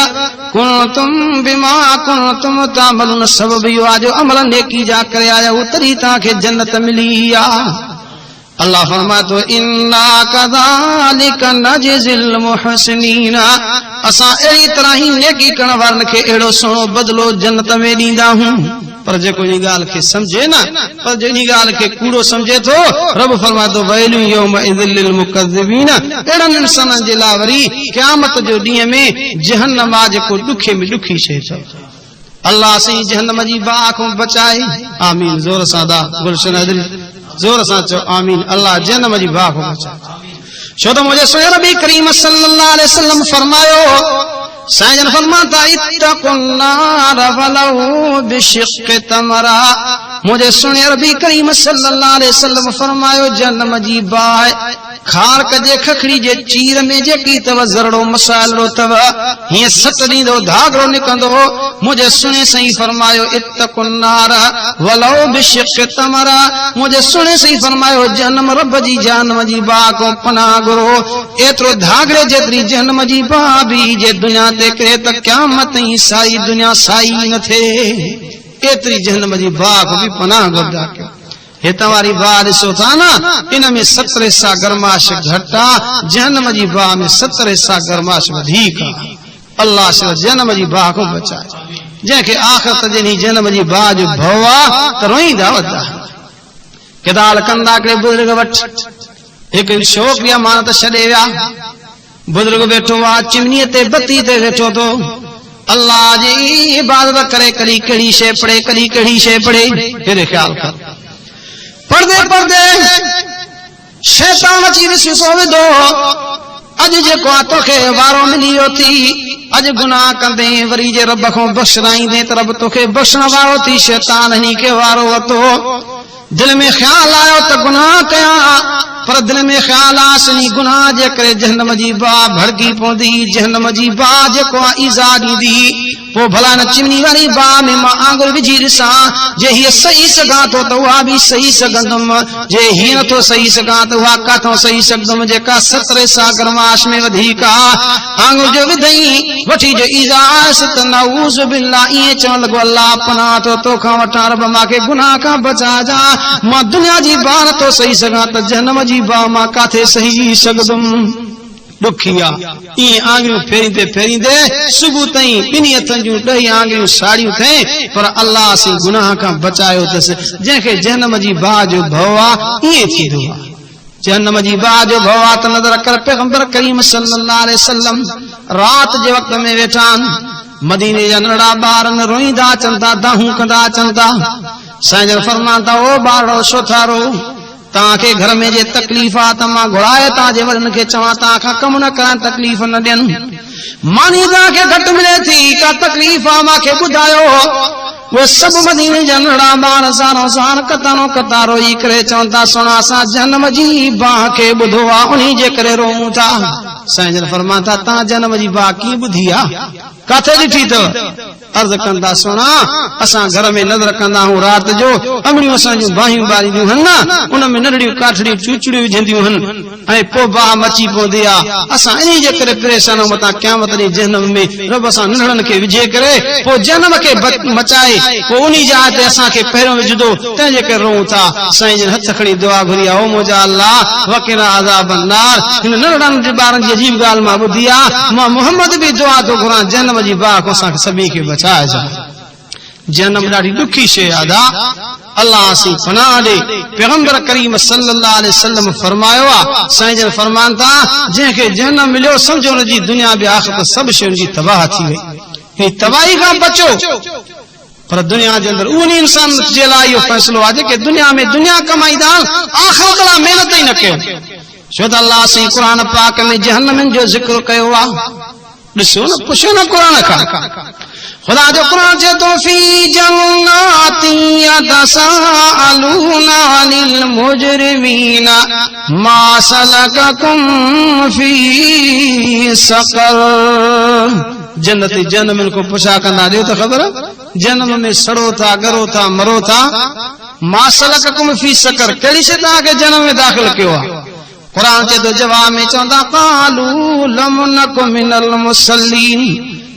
कुंतुम बिमा कुंतुम तामलून सबब इहो आहे जो अमल नेकी जा करे आया उतरी तव्हांखे जन्नत मिली आहे अल्लाह फरमातो इन्ना कज़ालिक नजज़िल मुहसिनीन असां अहिड़ी तरह ही नेकी करण वारनि खे अहिड़ो सुहिणो बदिलो जन्नत में ॾींदा आहियूं पर जेको इन ॻाल्हि खे समझे न पर जो इन ॻाल्हि खे कूड़ो समझे थो रब फरमातो वैलु यौमइज़िल लिल मुकज़्ज़िबीन अहिड़नि इंसाननि जे लाइ वरी क़यामत जो ॾींहं में जहन्नम आहे जेको ॾुखे में ॾुखी शइ अथव अल्लाह असीं जहन्नम जी बाहि खां बचाए आमीन ज़ोर सां दा गुलशन हज़री जोर सां चओ आमीन अल्लाह जहन्नम जी बाहि खां बचाए छो त मुंहिंजे सुहिणे नबी करीम सल्लल्लाहु अलैहि वसल्लम फरमायो साईं फरमाता इत्तकुन्नार वलौ बिशिक्क तमरा मुझे सुने नबी करीम सल्लल्लाहु अलैहि वसल्लम फरमायो जन्नम जी बाहि खारक जे खखड़ी जे चीर में जेकी तव ज़रड़ो मसालो तव हीअं सट ॾींदो धागड़ो निकंदो मुझे सुने सही फरमायो इत्तकुन्नार वलौ बिशिक्क तमरा मुझे सुने सही फरमायो जन्नम रब जी जहन्नम जी बाहि को पनाह घुरो एतिरो धागड़े जेतिरी जहन्नम जी बाहि बि जे दुनिया ते करे त क़यामत ई साई दुनिया साई न थिए एतिरी जहन्नम जी बाहि को बि पनाह घुरदा कयो हितां वारी बाहि ॾिसो था न इन में 70 हिस्सा गरमाश घटि आहे जहन्नम जी बाहि में 70 हिस्सा गरमाश वधीक आहे अल्लाह सिर्फ़ जहन्नम जी बाहि खां बचाए जंहिंखे आख़िरत जॾहिं जहन्नम जी बाहि जो भउ आहे त रोईंदा वधा किदाल कंदा हिकिड़े बुज़ुर्ग वटि हिकु शौक़ बि अमानत छॾे विया बुजुर्ग वेठो आहे चिमनीअ ते बत्ती ते वेठो थो अल्लाह जी इबादत करे कॾहिं कहिड़ी शइ पढ़े कॾहिं कहिड़ी शइ पढ़े हेॾे ख़्याल कर पढ़दे पढ़दे शैतान अची विसवसो विधो अॼु जेको आहे तोखे वारो मिली वियो थी अॼु गुनाह कंदे वरी जे रब खां बख़्शराईंदे त रब तोखे बख़्शण वारो थी शैतान हिन खे वारो वरितो दिल में ख्याल आयो त गुनाह कयां पर दिल में ख्याल आसनी गुनाह जे करे जहन्नम जी बाहि भड़की पवंदी जहन्नम जी बाहि जेको आहे ईज़ा ॾींदी पोइ भला न चिमनी वारी बाहि में मां आंगुर विझी ॾिसां जे हीअ सही सघां थो त उहा बि सही सघंदुमि जे हीअं नथो सही सघां त उहा काथों सही सघंदुमि जेका 70 हिस्सा गरमाश में वधीक आहे आंगुर जो विधई वठी जो ईज़ा आयसि त नऊज़ बिल्लाह ईअं चवण लॻो अल्लाह पनाह थो तोखां वठां रब मूंखे गुनाह खां बचाइजां मां दुनिया जी बाहि नथो सही सघां त जहन्नम जी बाहि मां काथे सही सघंदुमि ॾुखी आहे ईअं आङिरियूं फेरींदे फेरींदे सुबुह ताईं ॿिन्ही हथनि जूं 10 आङिरियूं साड़ियूं थिए पर अल्लाह असीं गुनाह खां बचायो अथसि जंहिंखे जहन्नम जी बाहि जो भउ आहे ईअं थींदो आहे जहन्नम जी बाहि जो भउ आहे त नज़र कर पैगंबर करीम सल्लल्लाहु अलैहि वसल्लम रात जे वक़्त में वेठा आहिनि मदीने जा नंढड़ा ॿार रोईंदा अचनि था दाहूं कंदा अचनि था साईं जन फरमाइनि था ओ ॿारो छो था रो तव्हांखे घर में जे तकलीफ़ आहे त मां घुराए तव्हांजे वॾनि खे चवां तव्हां खां कमु न कराइनि तकलीफ़ न ॾियनि मानी तव्हांखे घटि मिले थी का तकलीफ़ आहे मूंखे ॿुधायो उहे सभु मदीने जा नंढड़ा ॿार सारो सार कतारो कतारो ई करे चवनि था सुणा असां जन्म जी बाहि खे ॿुधो आहे उन्ही जे करे रोऊं था साईं जन फरमाइनि था तव्हां जन्म जी बाहि कीअं ॿुधी आहे काथे ॾिठी अथव अर्ज़ कंदा सुणा असां घर में नज़र कंदा आहियूं राति जो अङड़ियूं असां जूं बाहियूं ॿारींदियूं आहिनि न उन में नंढड़ियूं काठड़ियूं चूचड़ियूं विझंदियूं आहिनि ऐं पोइ बाहि मची पवंदी आहे असां इन जे करे परेशान आहियूं मथां क़यामत ॾींहुं जहन्नम में रब असां नंढड़नि खे विझे करे पोइ जन्म खे मचाए पोइ उन जाइ ते असांखे पहिरियों विझंदो तंहिंजे करे रोऊं था साईं जन हथ खणी दुआ घुरी आहे ओ मुंहिंजा अल्लाह वकीना अज़ाब अन्नार हिन नंढड़नि ॿारनि जी अजीब ॻाल्हि मां ॿुधी आहे मां मोहम्मद बि दुआ थो घुरां जन्म जी बाहि खां असांखे सभिनी खे बचाइजां जन्म ॾाढी ॾुखी शइ आहे अल्लाह असीं पनाह ॾे पैगंबर करीम सल्लल्लाहु अलैहि वसल्लम फरमायो आहे साईं जन फरमाइनि था जंहिंखे जन्म मिलियो सम्झो हुन जी दुनिया बि आख़िरत सभु शयुनि जी तबाह थी वई हीअ तबाही खां बचो पर दुनिया जे अंदरि उन इंसान जे लाइ इहो फ़ैसिलो आहे जेके दुनिया में दुनिया कमाईंदा आख़िरत लाइ महिनत ई न कयो छो त अल्लाह से कुरान पाक में जहन्नम जो जिक्र कयो आ। ॾिसो न, पुछो न कुरान खां। खुदा जो कुरान चए थो फी जन्नाति यतसाअलूना अनिल मुजरिमीना मा सलककुम फी सक़र। जन्नती जन्नम को पुछा कंदा, ॾियो त ख़बर जन्म में सड़ो था, गरो था, मरो था। मा सलककुम फी सक़र, कहिड़ी शइ तव्हांखे जन्म में दाख़िल कयो आहे? कुरान चए थो जवाब में चवंदा क़ालू लम नकु मिनल मुसल्लीन।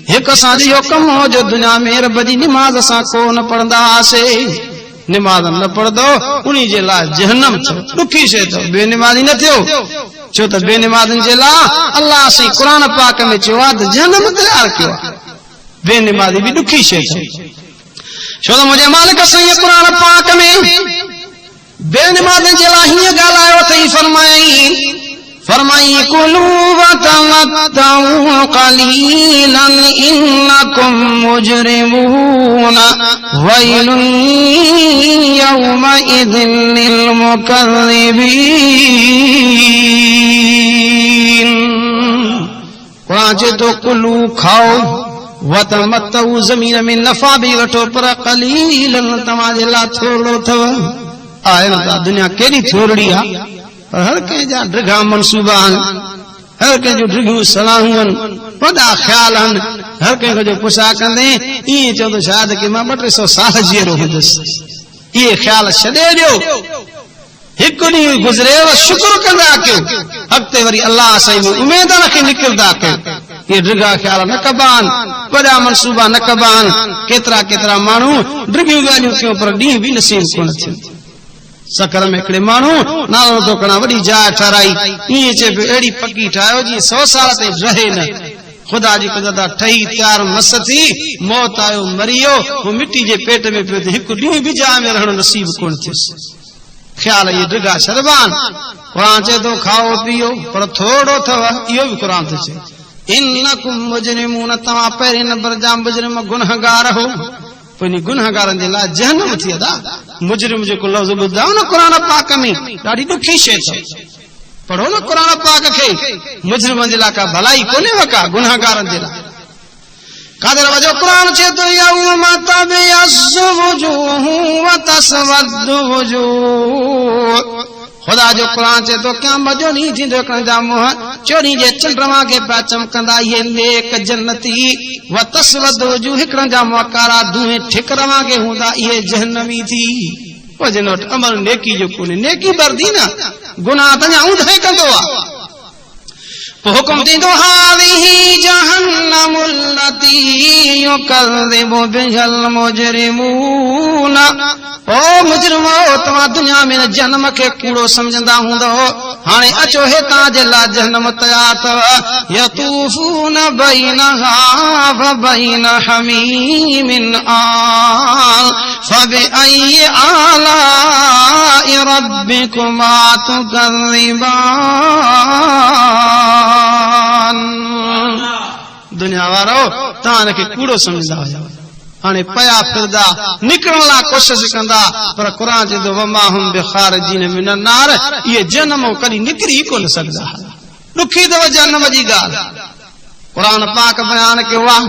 हिकु असांजो इहो कमु हो जो दुनिया में रब जी निमाज़ असां कोन पढ़ंदा हुआसीं। निमाज़ न पढ़ंदो उन्ही जे लाइ जहन्नम थियो। ॾुखी शइ अथव, बेनिमाज़ी न थियो। छो त बेनिमाज़नि जे लाइ अल्लाह साईं क़ुरान पाक में चयो आहे त जहन्नम तयारु कयो आहे। बेनिमाज़ी बि ॾुखी शइ अथव। छो त मुंहिंजे मालिक साईं क़ुरान पाक में बेनिमाज़नि जे लाइ हीअं ॻाल्हायो अथई, फरमाई कुलू वतमत्तऊ क़लीलन इन्नकुम मुजरिमून वैलुन यौमइज़िन लिल मुकज़्ज़िबीन। कुरान चए थो कुलू खाओ, वतमत्तऊ ज़मीन में नफ़ा बि वठो, पर क़लीलन तव्हांजे लाइ थोरो अथव। आहे न दुनिया केॾी थोरड़ी आहे, पर हर कंहिंजा ड्रिघा मनसूबा आहिनि, हर कंहिंजो ड्रिघियूं सलाहूं आहिनि, वॾा ख़्याल आहिनि। हर कंहिंखे जो पुछा कंदे ईअं चवंदो शायदि कि मां 200 साल जीअरो हूंदुसि। इहे ख़्याल छॾे ॾियो, हिकु ॾींहुं गुज़रेव शुक्र कंदा कयो, अॻिते वरी अल्लाह साईं में उमेद रखी निकिरंदा कयो। इहे ड्रिघा ख़्याल न कबा आहिनि, वॾा मनसूबा न कबा आहिनि। केतिरा केतिरा माण्हू ड्रिघियूं ॻाल्हियूं कयूं पर ॾींहुं बि नसीब कोन थियो। सकर में हिकिड़े माण्हू नालो तो कणा वॾी जाइ ठाराई, ईअं चए पियो अहिड़ी पकी ठाहियो जीअं 100 साल ताईं रहे न। ख़ुदा जी कुदरत ठही तयार मस थी, मौत आयो मरियो, वो मिट्टी जे पेट में पियो, हिकु ॾींहुं बि जाइ में रहणु नसीब कोन थियुसि। ख्याल इहे ड्रिघा शरबान। कुरान चए थो खाओ पीओ पर थोरो अथव, इहो बि कुरान थो चए। इन्नकुम मुजरिमून, तव्हां पहिरें नंबर जा मुजरिम गुनहगार हो, पोइ इन गुनहगारनि जे लाइ जहन्नम थी अदा। मुजरिम जेको लफ़्ज़ ॿुधायो न कुरान पाक में, ॾाढी ॾुखी शइ अथव। पढ़ो न कुरान पाक खे। मुजरिमनि जे लाइ का भलाई कोन्हे का, गुनहगारनि जे लाइ कादर वजो। कुरान चए थो यौम तबयस्सु वुजूहु व तस्वद्दु वुजूह। खुदा जो कुरान चए थो क़यामत जो ॾींहुं थींदो, हिकिड़ा मुंहं चोरी जे चंड्रमा खे पिया चमकंदा, इहे नेक जन्नती। व तस्वद्दु वुजूह, हिकिड़नि जा मुंहं कारा धुएं ठिकरवा के हूंदा, इहे जहन्नमी थी। पोइ जिन वटि अमल नेकी जो कोन्हे, नेकी बरदी न, गुनाह त अञा ऊंधे कंदो आहे। पोइ हुकुम थींदो हाज़िही जहन्नमुल लती युकज़्ज़िबु बिहल मुजरिमून। ओ मुजरिमो, तव्हां दुनिया में जन्म खे कूड़ो समझंदा हूंदो, हाणे अचो हितां जे लाइ जहन्नम तयार अथव। यतूफून बैनहा व बैन हमीमिन आन फबिअय्यि आलाइ रब्बिकुमा तुकज़्ज़िबान। दुनिया वारो तव्हां हिनखे कूड़ो समझंदा हुया, हाणे पया फिरदा, निकिरण लाइ कोशिश कंदा, पर क़ुरान चए थो वमा हुम बिखारिजीन मिनन नार, इहे जन्म कॾहिं निकिरी कोन सघंदा। ॾुखी अथव जन्म जी ॻाल्हि। क़ुरान पाक बयान कयो आहे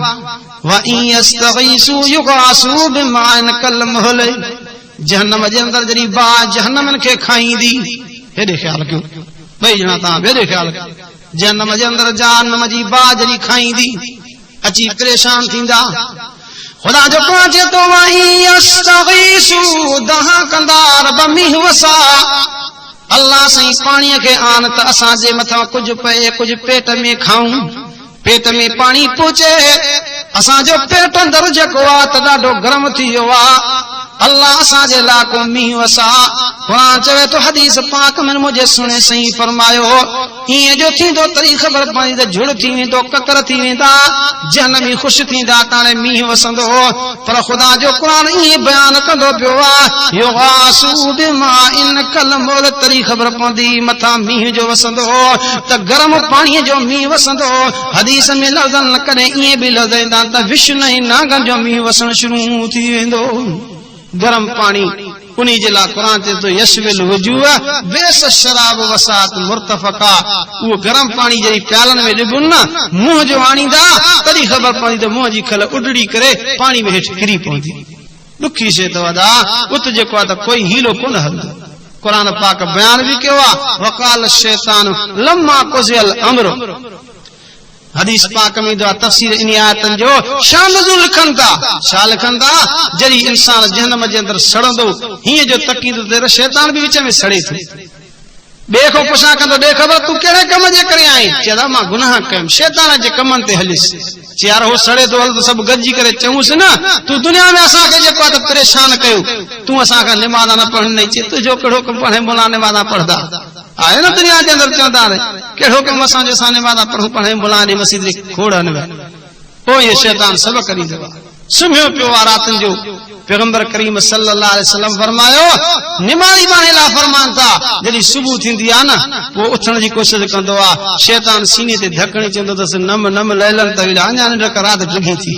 व इन यस्तगीसू युगासू बिमाइन कलमुहल। जहन्नम जे अंदरि जॾहिं बाहि जहन्नमनि खे खाईंदी, हेॾे ख़्याल कयो, ॿई ॼणा तव्हां हेॾे ख़्याल कयो। जहन्नम जे अंदरि जहन्नम जी बाहि जॾहिं खाईंदी, अची परेशान थींदा। खुदा जो कुरान चए थो वही यस्तगीसू, दहा कंदा रब मींह वसा। अल्लाह साईं पाणीअ खे आन त असांजे मथां कुझु पए, कुझु पेट में खाऊं, पेट में पाणी पहुचे। असांजो पेट अंदरि जेको आहे त ॾाढो गरम थी वियो आहे। अल्लाह असांजे लाइ को मींह वसा। क़ुरान चवे थो हदीस पाक में मुंहिंजे सुणे सही फरमायो, ईअं जो थींदो तरी ख़बर पवंदी त झुड़ थी वेंदो, ककर थी वेंदा, जहन्नमी ख़ुशि थींदा ताणे मींह वसंदो। पर ख़ुदा जो क़ुरान ईअं बयानु कंदो पियो आहे युगासू बिमाइन कलमुहल, तरी ख़बर पवंदी मथां मींह जो वसंदो त गरम पाणीअ जो मींह वसंदो। हदीस में लफ़्ज़नि कॾहिं ईअं बि लफ़्ज़ ईंदा त विष्णु ऐं नागनि जो मींह वसणु शुरू थी वेंदो। गरम पाणी उन्हीं जे ला कुरान ते तो यशविल वजूह बेस शराब वसात मुर्तफका वो गरम पानी जरी प्यालन में डिबुन ना मुंह जो आणींदा तडी खबर पवंदी त मुंह जी खल उडड़ी करे पानी में हेठ किरी पवंदी दुखी शे तो अदा उत जेको आ त कोई हीलो कोन हलंदो कुरान पाक बयान भी कयो आ वकाल शैतान लम्मा कुज़िल अम्र हदीस पाक में दो तफसीर इन आयतन जो शान नुज़ूल लिखन था छा लिखन था जरी इंसान जहन्नम जे अंदर सड़ंदो हिय जो तकीदो तेरे शैतान भी विच में सड़े थो देखो पुछा कंदो देख खबर तू केड़े कम जे करे आई चेदा मां गुनाह कयम शैतान जे कमन ते हलिस यार हो सड़े तो हल तो सब गजी करे चऊस ना तू दुनिया में असा के जेको त परेशान कयो तू असा का नमाज न पढ़न नहीं चे तुझो केड़ो कम पढ़े बोला नमाज पढ़दा आए ना दुनिया के अंदर चंदा रे केड़ो कम असा जो सा नमाज पढ़ू पढ़े बोला ने मस्जिद रे खोड़न वे ओ ये शैतान सब करी देवा सुम्यो पियो रातन जो पैगंबर करीम सल्लल्लाहु अलैहि वसल्लम फरमायो निमाज़ी बाणे ला फरमान था जदी सुबह थींदी आ ना वो उथण जी कोशिश कंदो आ शैतान सीने ते धकणी चंदो दस नम नम लैलन त अञा निंड रात ढगी थी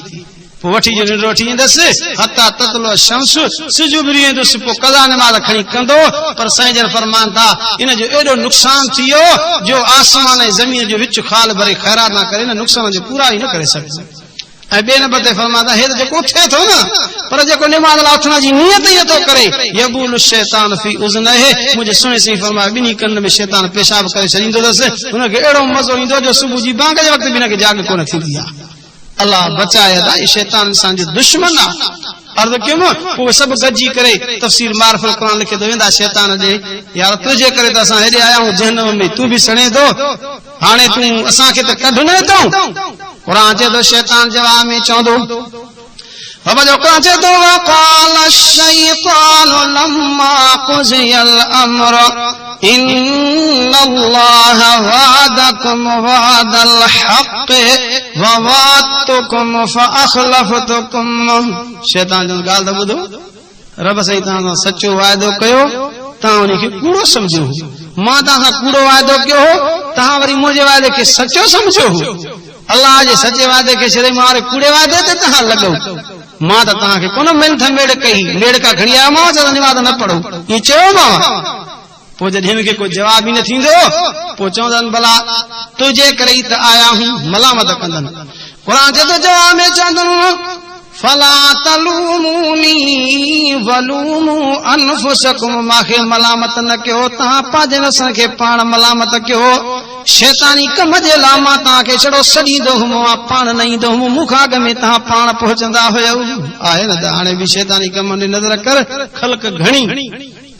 पो वठी जो निंड वठी इंदस हता ततलो शम्स सुजुबरी इंदस पो कदा नमाज खणी कंदो पर साईं जन फरमान था इन जो एडो नुकसान थियो जो आसमान ऐं जमीन जो विच खाल भरे खैरात ना करे न नुकसान जो पूरा ही न करे सके ऐं बे नंबर ते फरमाता हे जेको थे थो ना पर जेको नमाज ला उथण जी नियत ही तो करे यबुल शैतान फी उज़नहे मुझे सुने से फरमाया बिनी कन में शैतान पेशाब करे छडींदो दस उनके एड़ो मजो इंदो जो सुबह जी बांग जे वक्त बिना के जाग कोन थींदी आ अल्लाह बचाए दा शैतान इंसान जो दुश्मन आ अर्द क्यों वो सब गजी करे तफसीर मारफल कुरान लिखे दो वेंदा शैतान जे यार तुझे करे त असा हेडे आया हूं जहन्नम में तू भी सणे दो हाने तू असा के त कढ न दो कुरान जे तो शैतान जवाब में चौंदो अब जो कुरान जे तो वकाल शैतान लम्मा कुज़ियल अम्र इन्नल्लाह वादकुम वादल हक़ व वादतुकुम फअखलफतुकुम शैतान जो गाल द बुधो रब सही ता सच्चो वादो कयो ता उन के कूड़ो समझो मां ता कूड़ो वादो कयो ता वरी मुझे वादे के सच्चो समझो अल्लाह जे सच्चे वादे के शरे मारे कूड़े वादे ते ता लगो मां ता ता के कोन मेंथ मेड़ कही मेड़ का घणिया मां च निवाद न पढ़ो ये चयो मां पो जॾहिं हिनखे कोई जवाब ही न थींदो पो चवंदन भला तुझे करे त आया हूं मलामत कंदन कुरान जे तो जवाब में चवंदन फला तलूमुनी वलूमु अनफुसकुम माखे मलामत न कयो तहां पंहिंजे नसन खे पाण मलामत कयो शैतानी कम जे ला मां तहां खे छड़ो सॾींदो हुमो पाण न ईंदो हुमो मूंखां अॻ में तहां पाण पहुचंदा हुयव आहे न त हाणे बि शैतानी कम ॾे नज़र कर ख़ल्क घणी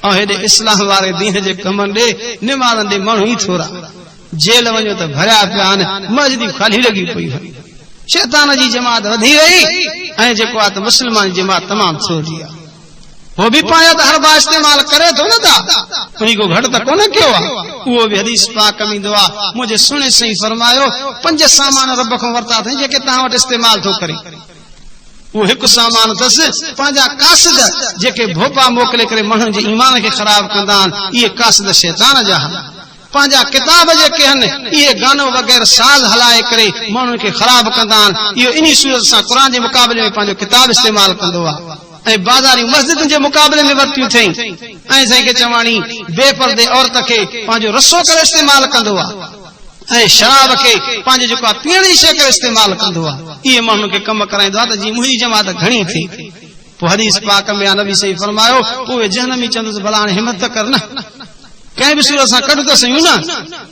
ऐं हेॾे इस्लाम वारे दीन जे कमनि ॾे निमाज़नि ॾे माण्हू ई थोरा जेल वञो त भरिया पिया आहिनि मस्जिद ख़ाली लॻी पई शैतान जी जमात वधी वई ऐं जेको आहे त मुस्लमान जी जमात तमामु थोरी आहे वो भी पाया त हर बार इस्तेमाल करे थो न था उन्हीं को घट त कोन कयो आहे उहो बि हदीस पाक में ईंदो आहे मुंहिंजे सुणे सही फरमायो 5 सामान रब खां वरिता अथई जेके तव्हां वटि इस्तेमाल थो करे वो हिकु सामान अथसि पंहिंजा कासिद जेके भोपा मोकिले करे माण्हुनि जे ईमान खे ख़राब कंदा आहिनि इहे कासिद शैतान जा आहिनि पंहिंजा किताब जेके आहिनि इहे गानो वग़ैरह साज़ हलाए करे माण्हुनि खे ख़राब कंदा आहिनि इहो इन सूरत सां क़ुर जे मुक़ाबले में पंहिंजो किताब इस्तेमाल कंदो आहे ऐं बाज़ारी मस्जिद जे मुक़ाबले में वरितियूं अथई ऐं साईं खे चवाणी बेपर्दे औरत खे पंहिंजो रसो करे इस्तेमाल कंदो आहे ऐं शराब खे पंहिंजे जेको आहे पीअण जी शइ करे इस्तेमाल कंदो आहे इहे माण्हुनि खे कम कराईंदो आहे त जीअं मुंहिंजी जमात घणी थी पोइ हदीस पाक में नबी सही फरमायो उहे जहन्नमी चवंदुसि भला हाणे हिमत कर न कंहिं बि सूरत सां कढ त सयूं न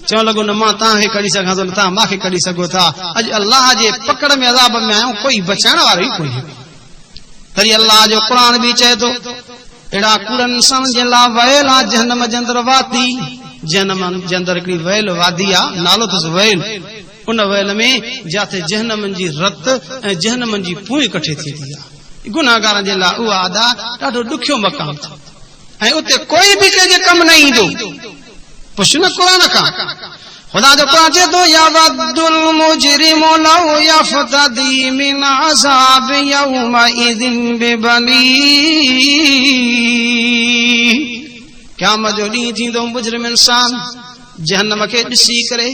चवण लॻो न मां तव्हांखे कढी सघां थो न तव्हां मूंखे कढी सघो था अॼु अल्लाह जे पकड़ में अज़ाब में आहियूं कोई बचाइण वारो ई कोन्हे तरी अल्लाह जो क़ुर बि चए थो अहिड़ा कूड़नि इंसान जे लाइ वयल आहे जहन्नम जे अंदरि वादी जहन्नम जे अंदरि हिकिड़ी वयल वादी आहे नालो अथसि वयल उन वयल में जिथे जहन्नम जी रत ऐं जहन्नम जी पूई इकट्ठे थींदी आहे गुनाहगारनि जे लाइ उहा अदा ॾाढो ॾुखियो मक़ाम अथव ऐं उते कोई बि कंहिंजे कम न ईंदो पुछ न क़ुर खां खुदा जो क़ुर चए थो यवद्दुल मुजरिमु लौ यफ्तदी मिन अज़ाब यौमइज़िन बिबनी क़यामत जो ॾींहुं थींदो मुजरिम इंसान जहन्नम खे ॾिसी करे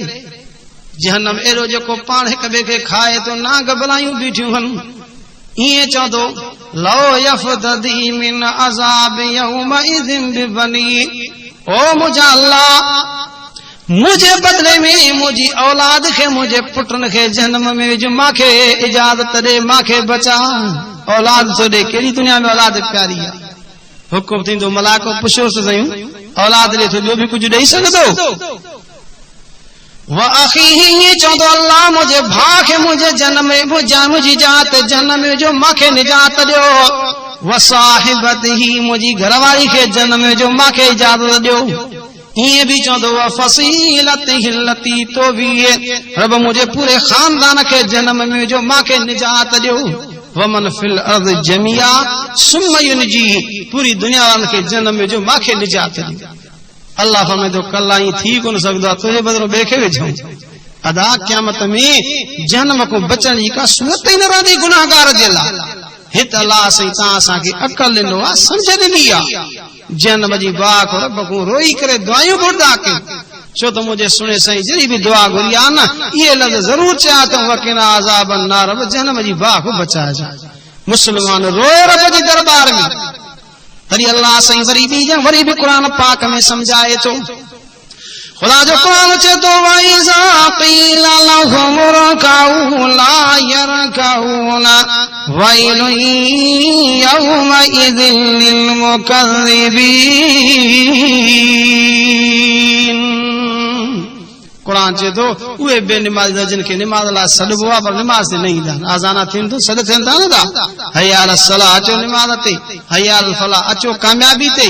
जहन्नम अहिड़ो जेको पाण हिक ॿिए खे खाए थो नाग बलायूं बीठियूं आहिनि ईअं चवंदो लो यफ़ददी मिन अज़ाब यौमइज़िन बिबनी। ओ मुझा अल्लाह मुझे बदले में मुझी औलाद खे मुझे पुटन खे जन्म में जो माखे इजाजत दे माखे बचा। औलाद तो दे केड़ी दुनिया में औलाद प्यारी है। हुकुम थींदो मलाको पुछो सयूं औलाद दे तो ॿियो बि कुछ ॾेई सघंदो। व अखीही चवंदो अल्लाह मुझे भाउ खे मुझे जन्म में मुझी जात जन्म में जो माखे निजात ॾियो। व साहिबतिही मुझी घरवारी खे जन्म में जो माखे इजाजत ॾियो। ईअं बि चवंदो व फसीलतिही लती तो भी रब मुझे पूरे खानदान खे जन्म में जो माखे निजात ॾियो। वमन फिल अर्द जमिया सुम्मा युनजी पूरी दुनिया वारनि खे जन्म में जो माखे निजात ॾियो। अल्लाह फरमाए थो कल्ह ई थी कोन सघंदो आहे तुंहिंजे बदिरां ॿिए खे विझूं। अदा क़यामत में जन्म को बचण जी का सूरत ई न रहंदी गुनाहगार जे लाइ। हित अल्लाह साईं तव्हां असांखे अकल ॾिनो आहे सम्झ ॾिनी आहे। जन्म जी दुआ को रब को रोई करे दुआयूं घुरदा कयूं छो त मुझे सुने साईं जहिड़ी भी दुआ घुरी आहे न इहे लफ़्ज़ ज़रूर चया अथऊं वक़िना अज़ाबन नार रब जन्म जी दुआ को बचाइजो। मुस्लमान रोए रब जे दरबार में। तॾहिं अल्लाह साईं वरी भी कुरान पाक में समझाए थो। खुदा जो कुरान चए थो वइज़ा क़ील लहुम रकऊ ला यरकऊन वैलुन यौमइज़िन लिलमुकज़्ज़िबीन। कुरान चए थो उहे बेनिमाज़ जिन खे निमाज़ लाइ सॾिबो आहे पर निमाज़ ते न ईंदा आहिनि। आज़ाना थियनि थो सॾ थियनि था न था हया अल सलाह अचो निमाज़ ते हया अल फलाह अचो कामयाबी ते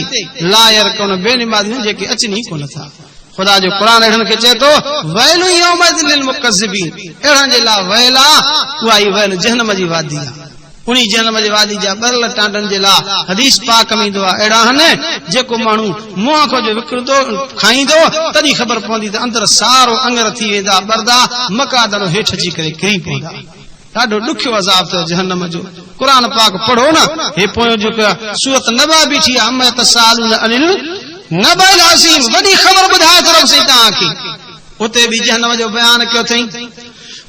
ला यरकऊन बेनिमाज़ियूं जेके अचनि ई कोन था। खुदा जो कुरान अहिड़नि खे चए थो वैलु यौमइज़िन लिलमुकज़्ज़िबीन अहिड़नि जे लाइ वैल आहे उहा ई वैल जहन्नम जी वादी आहे। उन जहन्नम जी वादी जा ॿरल टांडनि जे लाइ हदीस पाक में ईंदो आहे अहिड़ा आहिनि जेको माण्हू मुंहं खां जो विकिरंदो खाईंदो तॾहिं ख़बर पवंदी त अंदरि सारो अंगर थी वेंदा ॿरदा मकादड़ो हेठि अची करे किरी पवंदा। ॾाढो ॾुखियो अज़ाब अथव जहन्नम जो। कुरान पाक पढ़ो न हे पोयों जेका सूरत नबा बीठी आहे अम यतसालून अनिल नबल अज़ीम वॾी ख़बर ॿुधाए थो रब साईं तव्हांखे। उते बि जहन्नम जो बयान कयो अथई।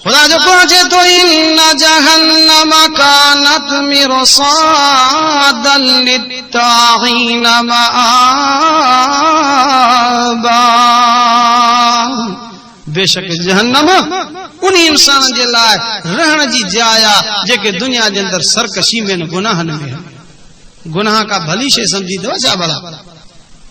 खुदा जो कुरान चए थो इन जहन्नम कानत मिरसादन लित्तागीन मआबा। बेशक जहन्नम उन इंसान जे लाइ रहण जी जाइ आहे जेके दुनिया जे अंदरि सरकशी में गुनाहनि में गुनाह का भली शइ समझी अथव छा भला।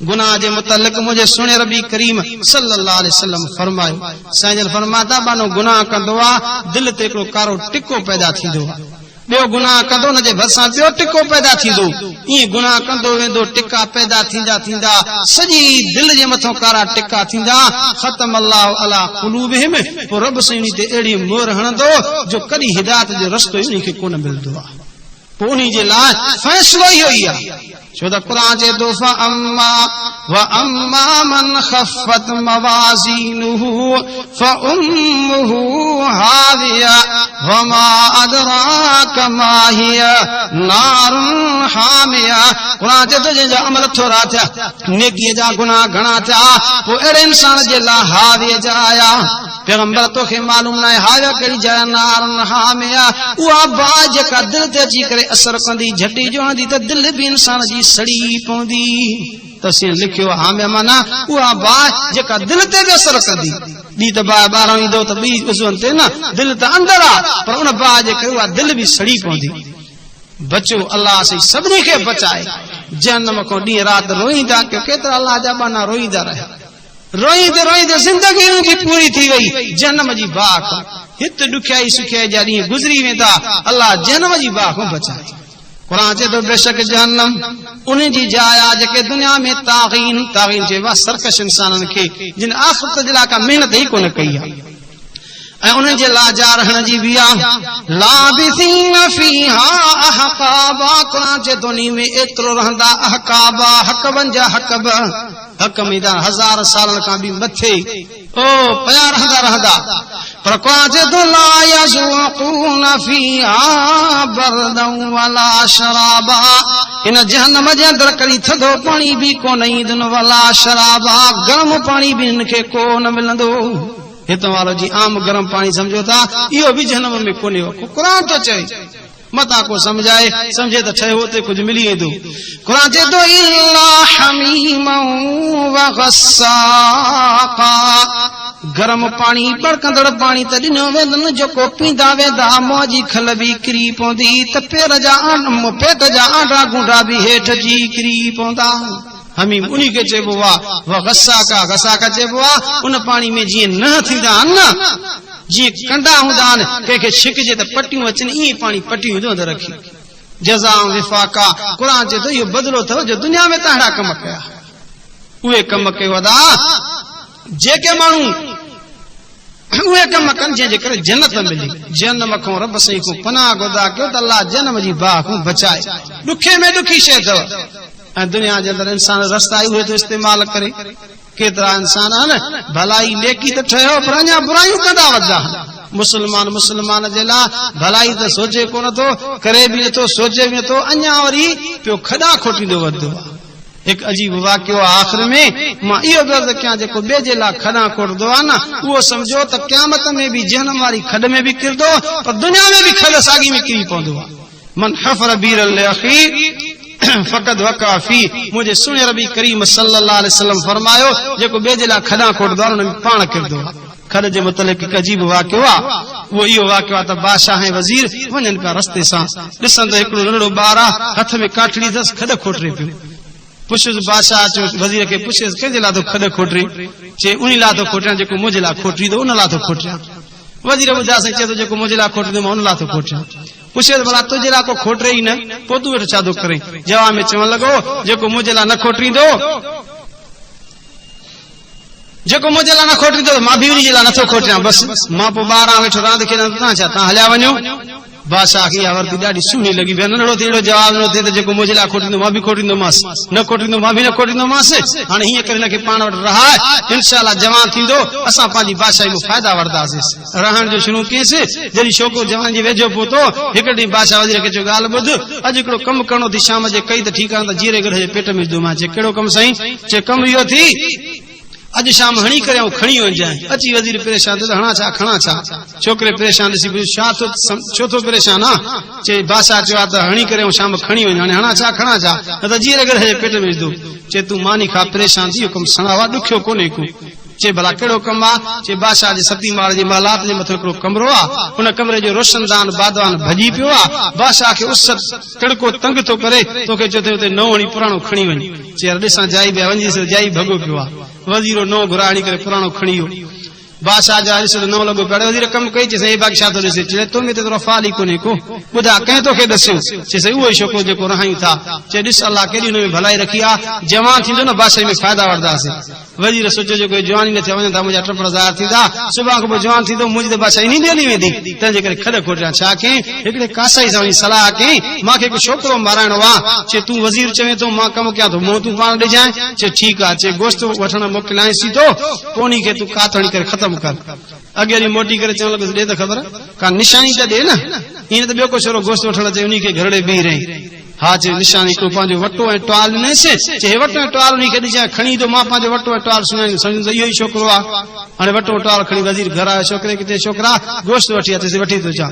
गुनाह जे मुतल्लिक़ मुझे सुने रबी करीम सल्लल्लाहु अलैहि वसल्लम फरमायो साईं जन फरमाता बानो गुनाह कंदो आहे दिल ते हिकिड़ो कारो टिको पैदा थींदो आहे। ॿियो गुनाह कंदो न जे भरिसां ॿियो टिको पैदा थींदो। ईअं गुनाह कंदो वेंदो टिका पैदा थींदा थींदा सॼी दिल जे मथां कारा टिका थींदा। ख़तम अल्लाह अला क़ुलूबिहिम पोइ रब साईं ते अहिड़ी मोहर हणंदो जो कॾहिं हिदायत जो रस्तो ई उनखे कोन मिलंदो आहे। पोइ उन जे लाइ फ़ैसिलो इहो ई आहे छो त कुरान चए थो अम्मा मन खफ़त मवाज़ीनुहु फउम्मुहु हाविया वमा अदराक मा हिया नारुन हामिया। कुरान चए थो जंहिंजा अमल थोरा थिया नेकीअ जा गुनाह घणा थिया पोइ अहिड़े इंसान जे लाइ हाविया जा आया। पैगंबर तोखे मालूम न आहे हाविया कहिड़ी जाइ नारुन हामिया उहा बाहि जेका दिलि ते अची करे असर कंदी झटी जोड़ंदी त दिलि बि इंसान जी सड़ी पवंदी। तसीं लिखियो हामिया माना उहा बाहि जेका दिलि ते बि असर कंदी। ॿी त बाहि ॿाहिरां ईंदो त ॿी उज़वनि ते न दिलि त अंदरि आहे पर उन बाहि जे करे उहा दिलि बि सड़ी पवंदी। बचो अल्लाह साईं सभिनी खे बचाए जहन्नम खां ॾींहुं राति रोईंदा कयो। केतिरा अल्लाह जा बाना रोईंदा रहिया रोईंदे रोईंदे ज़िंदगी उनजी पूरी थी वई। जहन्नम जी बाहि खां हित ॾुखियाई सुखियाई जा ॾींहं गुज़री वेंदा अल्लाह जहन्नम जी बाहि खां बचाए। कुरान चए थो बेशक जहन्नम उन जी जाइ आहे जेके दुनिया में तागीन चइबो आहे सरकश इंसाननि खे जिन आख़िरत जे लाइ का महिनत ई कोन कई आहे ऐं उन जे लाइ जा रहण जी बि आहे। लाबिसीन फीहा अहकाबा कुरान चए थो उन में एतिरो रहंदा अहकाबा हकबनि जा हकब हक में 1000 सालनि खां बि मथे ओ पिया रहंदा पर कुरान चए थो ला यज़ूक़ून फीहा बरदन वला शराबा। इन जहन्नम जे अंदरि कड़ी थधो पाणी बि कोन ईंदो वला शराबा गरम पाणी बि इनखे कोन मिलंदो। हितां वारो जी आम गरम पाणी समझो था इहो बि जहन्नम में कोन्हे। कुरान थो चए मता को समझाए समझे तो ठहे होते कुछ मिली वेंदो। क़ुरान चए थो इल्ला हमीमन व गस्साका, गरम पानी बड़कंदड़ पानी त ॾिनो वेंदुनि जेको पींदा वेंदा मौजी खल बि किरी पवंदी त पेट जा आंडा गुंडा बि हेठि जी किरी पवंदा। हमीम उन्हीं के चइबो आहे, व गस्साका चइबो आहे उन पाणी में जीअं न थींदा आहिनि न, जीअं कंडा हूंदा आहिनि कंहिंखे छिकजे त पटियूं अचनि, ईअं पाणी पटियूं हूंदो अंदरि रखी जज़ा विफाका। क़ुरान चए थो इहो बदिलो अथव जो दुनिया में तव्हां कम कया, उहे कम कयो था जेके माण्हू उहे कम कनि जंहिंजे करे जन्नत मिली। जनम खां रब साईं को पनाह गुदा कयो त अल्लाह जनम जी बाह खां बचाए। ॾुखे में ॾुखी शइ अथव ऐं दुनिया जे अंदरि इंसान रस्ता उहे थो इस्तेमाल करे। केतिरा इंसान आहिनि भलाई नेकी त ठहियो पर अञा बुरायूं कंदा वधा। मुस्लमान जे लाइ भलाई त सोचे कोन थो, करे बि नथो, सोचे बि नथो, अञा वरी पियो खॾा खोटींदो वधो। हिकु अजीब वाक़ियो आख़िर में मां इहो गर्द कयां जेको ॿिए जे लाइ खॾा खोटंदो आहे न उहो सम्झो त क़यामत में बि जहन्नम वारी खॾ में बि किरंदो पर दुनिया में बि खॾ साॻी में किरी पवंदो आहे। मन हफ़र बीरल अखी फ़क़द वक़ा फी, मुंहिंजे सुहिणे रबी करीम सल्लल्लाहु अलैहि वसल्लम फरमायो जेको ॿिए जे लाइ खॾा खोटंदो आहे हुन में पाण किरंदो आहे। खॾ जे मुतलिक़ हिकु अजीब वाक़ियो आहे, उहो इहो वाक़ियो आहे त बादशाह ऐं वज़ीर वञनि पिया रस्ते सां, ॾिसनि त हिकिड़ो नंढड़ो ॿार आहे हथ में काठड़ी अथसि, खॾ खोटरे पियो। पुछियुसि बादशाह अचो वज़ीर खे पुछियुसि कंहिंजे लाइ थो खॾ खोटरी? चए उन लाइ थो खोटियां जेको मुंहिंजे लाइ खोटींदो उन लाइ थो खोटियां। वज़ीर ॿुधायसि चए थो जेको मुंहिंजे लाइ खोटींदो मां उन लाइ थो खोटियां। पुछियुसि भला तुंहिंजे लाइ को खोटरे ई न पोइ तूं वेठो छा थो करे? जवाब में चवणु लॻो जेको मुंहिंजे लाइ न खोटींदो, जेको मुंहिंजे लाइ न खोटींदो मां बि उन जे लाइ नथो खोटियां, बसि मां पोइ ॿाहिरां वेठो रांदि खेॾां, तव्हां छा तव्हां हलिया वञो। बादशाह खे इहा वर्ती ॾाढी सुहिणी लॻी, नंढड़ो अहिड़ो जवाब न थिए त जेको मुंहिंजे लाइ खोटींदो मां बि खोटींदोमांसि, न खोटींदो मां बि न खोटींदोमांसि। हाणे हीअं करे हिनखे पाण वटि रहाए, इंशाअल्लाह जवान थींदो असां पंहिंजी बादशाही में फ़ाइदा वठंदासीं। रहण जो शुरू कयसि, जॾहिं छोकिरो जवान जे वेझो पहुतो हिकु ॾींहुं बादशाह वज़ीर खे चयो ॻाल्हि ॿुध, अॼु हिकिड़ो कमु करणो थी शाम जे कई त ठीकु आहे त जीरे गॾु जे पेट में विझदो। मां चयो कहिड़ो कमु साईं? चए कमु इहो थी अॼु शाम हणी करे ऐं खणी वञजांइ। अची वज़ीर परेशान थियो त हणा छा खणा छा? छोकिरे परेशान ॾिसी छा छो थो परेशान आहे? चए बादशाह चयो आहे त हणी करे ऐं शाम खणी वञ, हाणे हणा छा खणा छा? न त जीअं अगरि पेट में विझदो। चए तूं मानी खां परेशान थी, इहो कमु सणावा ॾुखियो कोन्हे को। चए भला कहिड़ो कमु आहे? चए बादशाह जे सती माड़ जे महलात जे मथां हिकिड़ो कमरो आहे, हुन कमरे जो रोशनदान बादवान भॼी पियो आहे, बादशाह खे उस तिड़को तंग थो करे, तोखे चयो हुते नओं हणी पुराणो खणी वञ। चए ॾिसां जाई पिया वञी जाई भॻो पियो आहे। वज़ीरो नओं घुराए हणी करे पुराणो खणी वियो। बादशाह जा ॾिस नओं लॻो पियो। वज़ीर कमु कई, चए हे बादशाह थो ॾिसे, चए तो में त एतिरो फ़ाल ई कोन्हे को, ॿुधा कंहिं तोखे ॾसियो? चए उहो ई छोकिरो जेको रहायूं था। चए ॾिस अलाह केॾी हुन में भलाई रखी आहे, जवान थींदो न बादशाही में फ़ाइदा वठंदासीं। वज़ीर सोचियो जो कोई जवानी न थिया वञनि था मुंहिंजा टपड़ ज़ाहिर थींदा, सुभाणे खां पोइ जवान थींदो मुंहिंजी त बादशाही नी हली वेंदी, तंहिंजे करे खॾ खोटियां। छा कयईं? हिकिड़े कासाई सां वञी सलाह कयईं, मूंखे हिकु छोकिरो माराइणो आहे। चए तूं वज़ीर चवे थो मां कमु कयां थो, मूं तूं पाण ॾिजांइ। चए ठीकु आहे। चए गोश्त वठण मोकिलियांसि थो, पोइ उन खे तूं कात हणी करे ख़तमु कर। अॻे वरी मोटी करे चवणु लॻुसि ॾे त ख़बर का निशानी त ॾे न, ईअं त ॿियो को छोरो गोश्त वठण अचे उन खे घरड़े बीह रही। हा चए निशानी हिकिड़ो पंहिंजो वटो ऐं टुआल ॾिनसि। चए वटो ऐं टुआल उन खे ॾिजांइ, खणी ईंदो मां पंहिंजो वटो ऐं टुआल सुञाणी सम्झो इहो ई छोकिरो आहे। हाणे वटो टुआल खणी वज़ीर घर आयो, छोकिरे किथे छोकिरा गोश्त वठी अथसि, वठी थो अचां।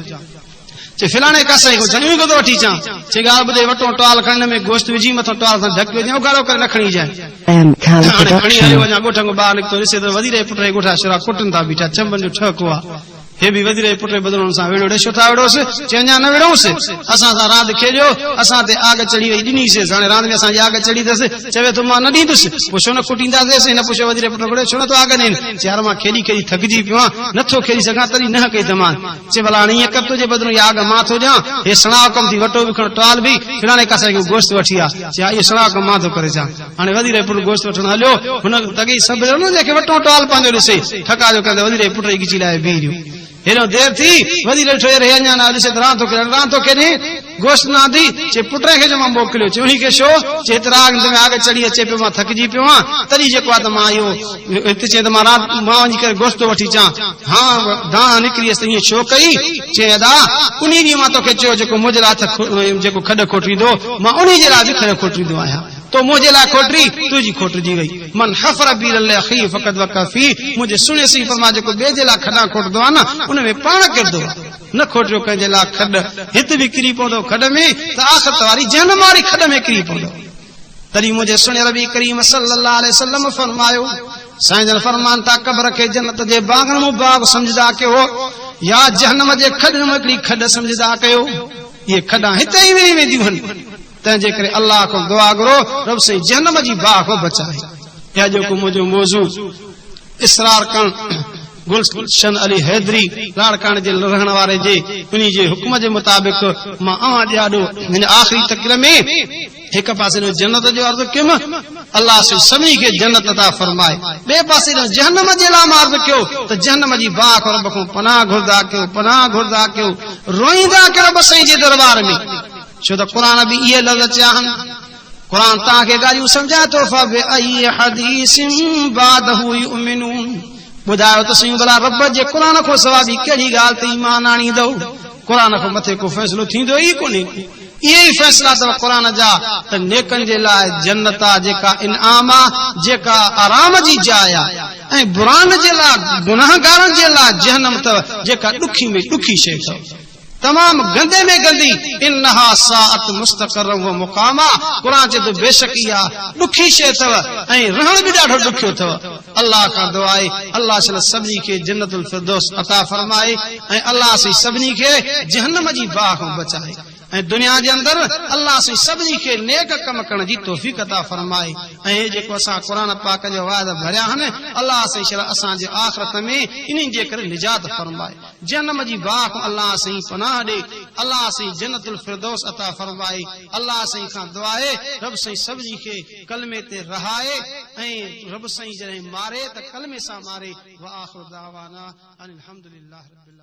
चए फिलाणे कासाई को चङी को थो वठी अचां। चए ॻाल्हि ॿुधे वटो टुआल खणण में गोश्त विझी मथां टुआल सां ढके वञे, उघाड़ो करे न खणी जाए। हाणे खणी हलियो वञा, ॻोठ खां ॿाहिरि निकितो, ॾिसे त वज़ीर जे पुट जे ॻोठा शरा कुटनि था बीठा, चंबनि जो ठहको आहे। हे बि वज़ीर जे पुट जे बदिलण सां वेड़ो ॾे, छो था वेड़ोसि? चए अञा न वेड़ोसि, असां सां रांदि खेॾियो, असां ते आग चढ़ी वई, ॾिनीसीं, हाणे रांदि में असांजी आग चढ़ी अथसि, चवे थो मां न ॾींदुसि। पोइ छो न कुटींदासीं? हिन पुछियो वज़ीर जे पुट खे छो नथो आग ॾियनि? चए यार मां खेॾी खेॾी थकिजी पियो आहियां, नथो खेॾी सघां, तॾहिं न कई तमाम। चए भला हाणे ईअं कर, तुंहिंजे बदिलो इहा आग मां थो ॾियां, हे सणाव कमु थी, वटो बि खण टुआल बि, फिलाणे कासाई खे गोश्त वठी आहे। चए इहो सणाव कमु मां थो करे अचां। हाणे वज़ीर जे पुट गोश्त वठण हलियो, हुन तॻी सभु न जंहिंखे वटो टुआल पंहिंजो ॾिसे, थका जो कंदे वज़ीर जे पुट जी गिची लाइ बीह रहियो। हेॾो देरि थी, वज़ीर ॾिठो अञा न ॾिसे त रांदि थो केॾे गोश्त न आंदी। चए पुट खे जो मां मोकिलियो, चए उन खे छो? चए हेतिरा आग चढ़ी अचे पियो, मां थकिजी पियो आहियां, तॾहिं जेको आहे त मां इहो हिते चए त मां वञी करे गोश्त वठी अचां। हा दाह निकिरी अस, ईअं छो कई? चए अदा उन ॾींहुं मां तोखे चयो जेको मुंहिंजे लाइ जेको खॾ खोटींदो, मां उन जे लाइ बि खॾ खोटींदो आहियां, तो मुंहिंजे लाइ खोटरी, तुंहिंजी खोटजी वई। मन हफ़र बीरल अखी फ़क़द वक़ा फी, मुंहिंजे सुहिणे सी फरमा जेको ॿिए जे लाइ खॾा खोटंदो आहे न उन में पाण किरंदो। न खोटियो कंहिंजे लाइ खॾ हिते बि किरी पवंदो खॾ में त आख़िरत वारी जहन्नम वारी खॾ में किरी पवंदो तॾहिं मुंहिंजे सुहिणे नबी करीम सल्लल्लाहु अलैहि वसल्लम फरमायो साईं जन फरमान था कब्र खे जन्नत जे बाग़न में बाग़ समझदा कयो या जहन्नम जे खॾ में हिकिड़ी खॾ समझदा कयो ये खॾा हिते ई विरी वेंदियूं आहिनि तंहिंजे करे अल्लाह को दुआ करो रब से जहन्नम जी बाग़ को बचाए या जेको मुंहिंजो मौज़ू इसरार करण गुलशन अली हैदरी लाड़काने जे रहण वारे जे उन्ही जे हुक्म जे मुताबिक मां ॾाढो हिन आख़िरी तकरीर में हिक पासे ॾो जन्नत जो अर्ज़ कयुमि अल्लाह से सभिनी खे जन्नत अता फरमाए ॿिए पासे ॾो जहन्नम जे लाइ मां अर्ज़ कयो त जहन्नम जी बाग़ रब खां पनाह घुरदा कयो रोईंदा कयो रब साईं जे दरबार में छो त क़ुर बि इहे लफ़्ज़ चया आहिनि क़ुर तव्हांखे ॻाल्हियूं सम्झाए थो फ़बअय्यि हदीसिन बादहु युमिनून ॿुधायो त साईं भला रब जे क़ुर खां सवाइ बि कहिड़ी ॻाल्हि ते ईमान आणींदो क़ुर खां मथे को फ़ैसिलो थींदो ई कोन्हे इहे ई फ़ैसिला अथव क़ुर जा त नेकनि जे लाइ जन्नत आहे जेका इनाम आहे जेका आराम जी जाइ आहे ऐं बुरान जे लाइ गुनाहगारनि जे लाइ जहन्नम अथव जेका ॾुखी में ॾुखी शइ अथव तमाम गंदे में गंदी इन्हा साअत मुस्तक़रम व मुकामा क़ुर जे तो बेशक इहा ॾुखी शइ अथव ऐं रहण बि ॾाढो ॾुखियो अथव अल्लाह खां दुआ आहे अल्लाह सभिनी खे जन्नतुल फिरदौस अता फरमाए ऐं अल्लाह सभिनी खे जहन्नम जी बाग़ खां बचाए ऐं दुनिया जे अंदर अल्लाह सभिनी खे नेक कम करण जी तौफ़ीक़ अता फरमाए ऐं जेको असां क़ुर पाक जो वाइदा भरिया आहिनि अल्लाह असांजे आख़िरत में इन्हनि जे करे निजात फरमाए जहन्नम जी बाग़ अल्लाह साईं पनाह ॾे अल्लाह साईं जन्नतुल फिरदौस अता फरमाए अल्लाह साईं खां दुआ आहे रब साईं सभिनी खे कलमे ते रहाए ऐं रब साईं जॾहिं मारे त कलमे सां मारे व आख़िर दावाना अनिल हम्दुलिल्लाह रब्बिल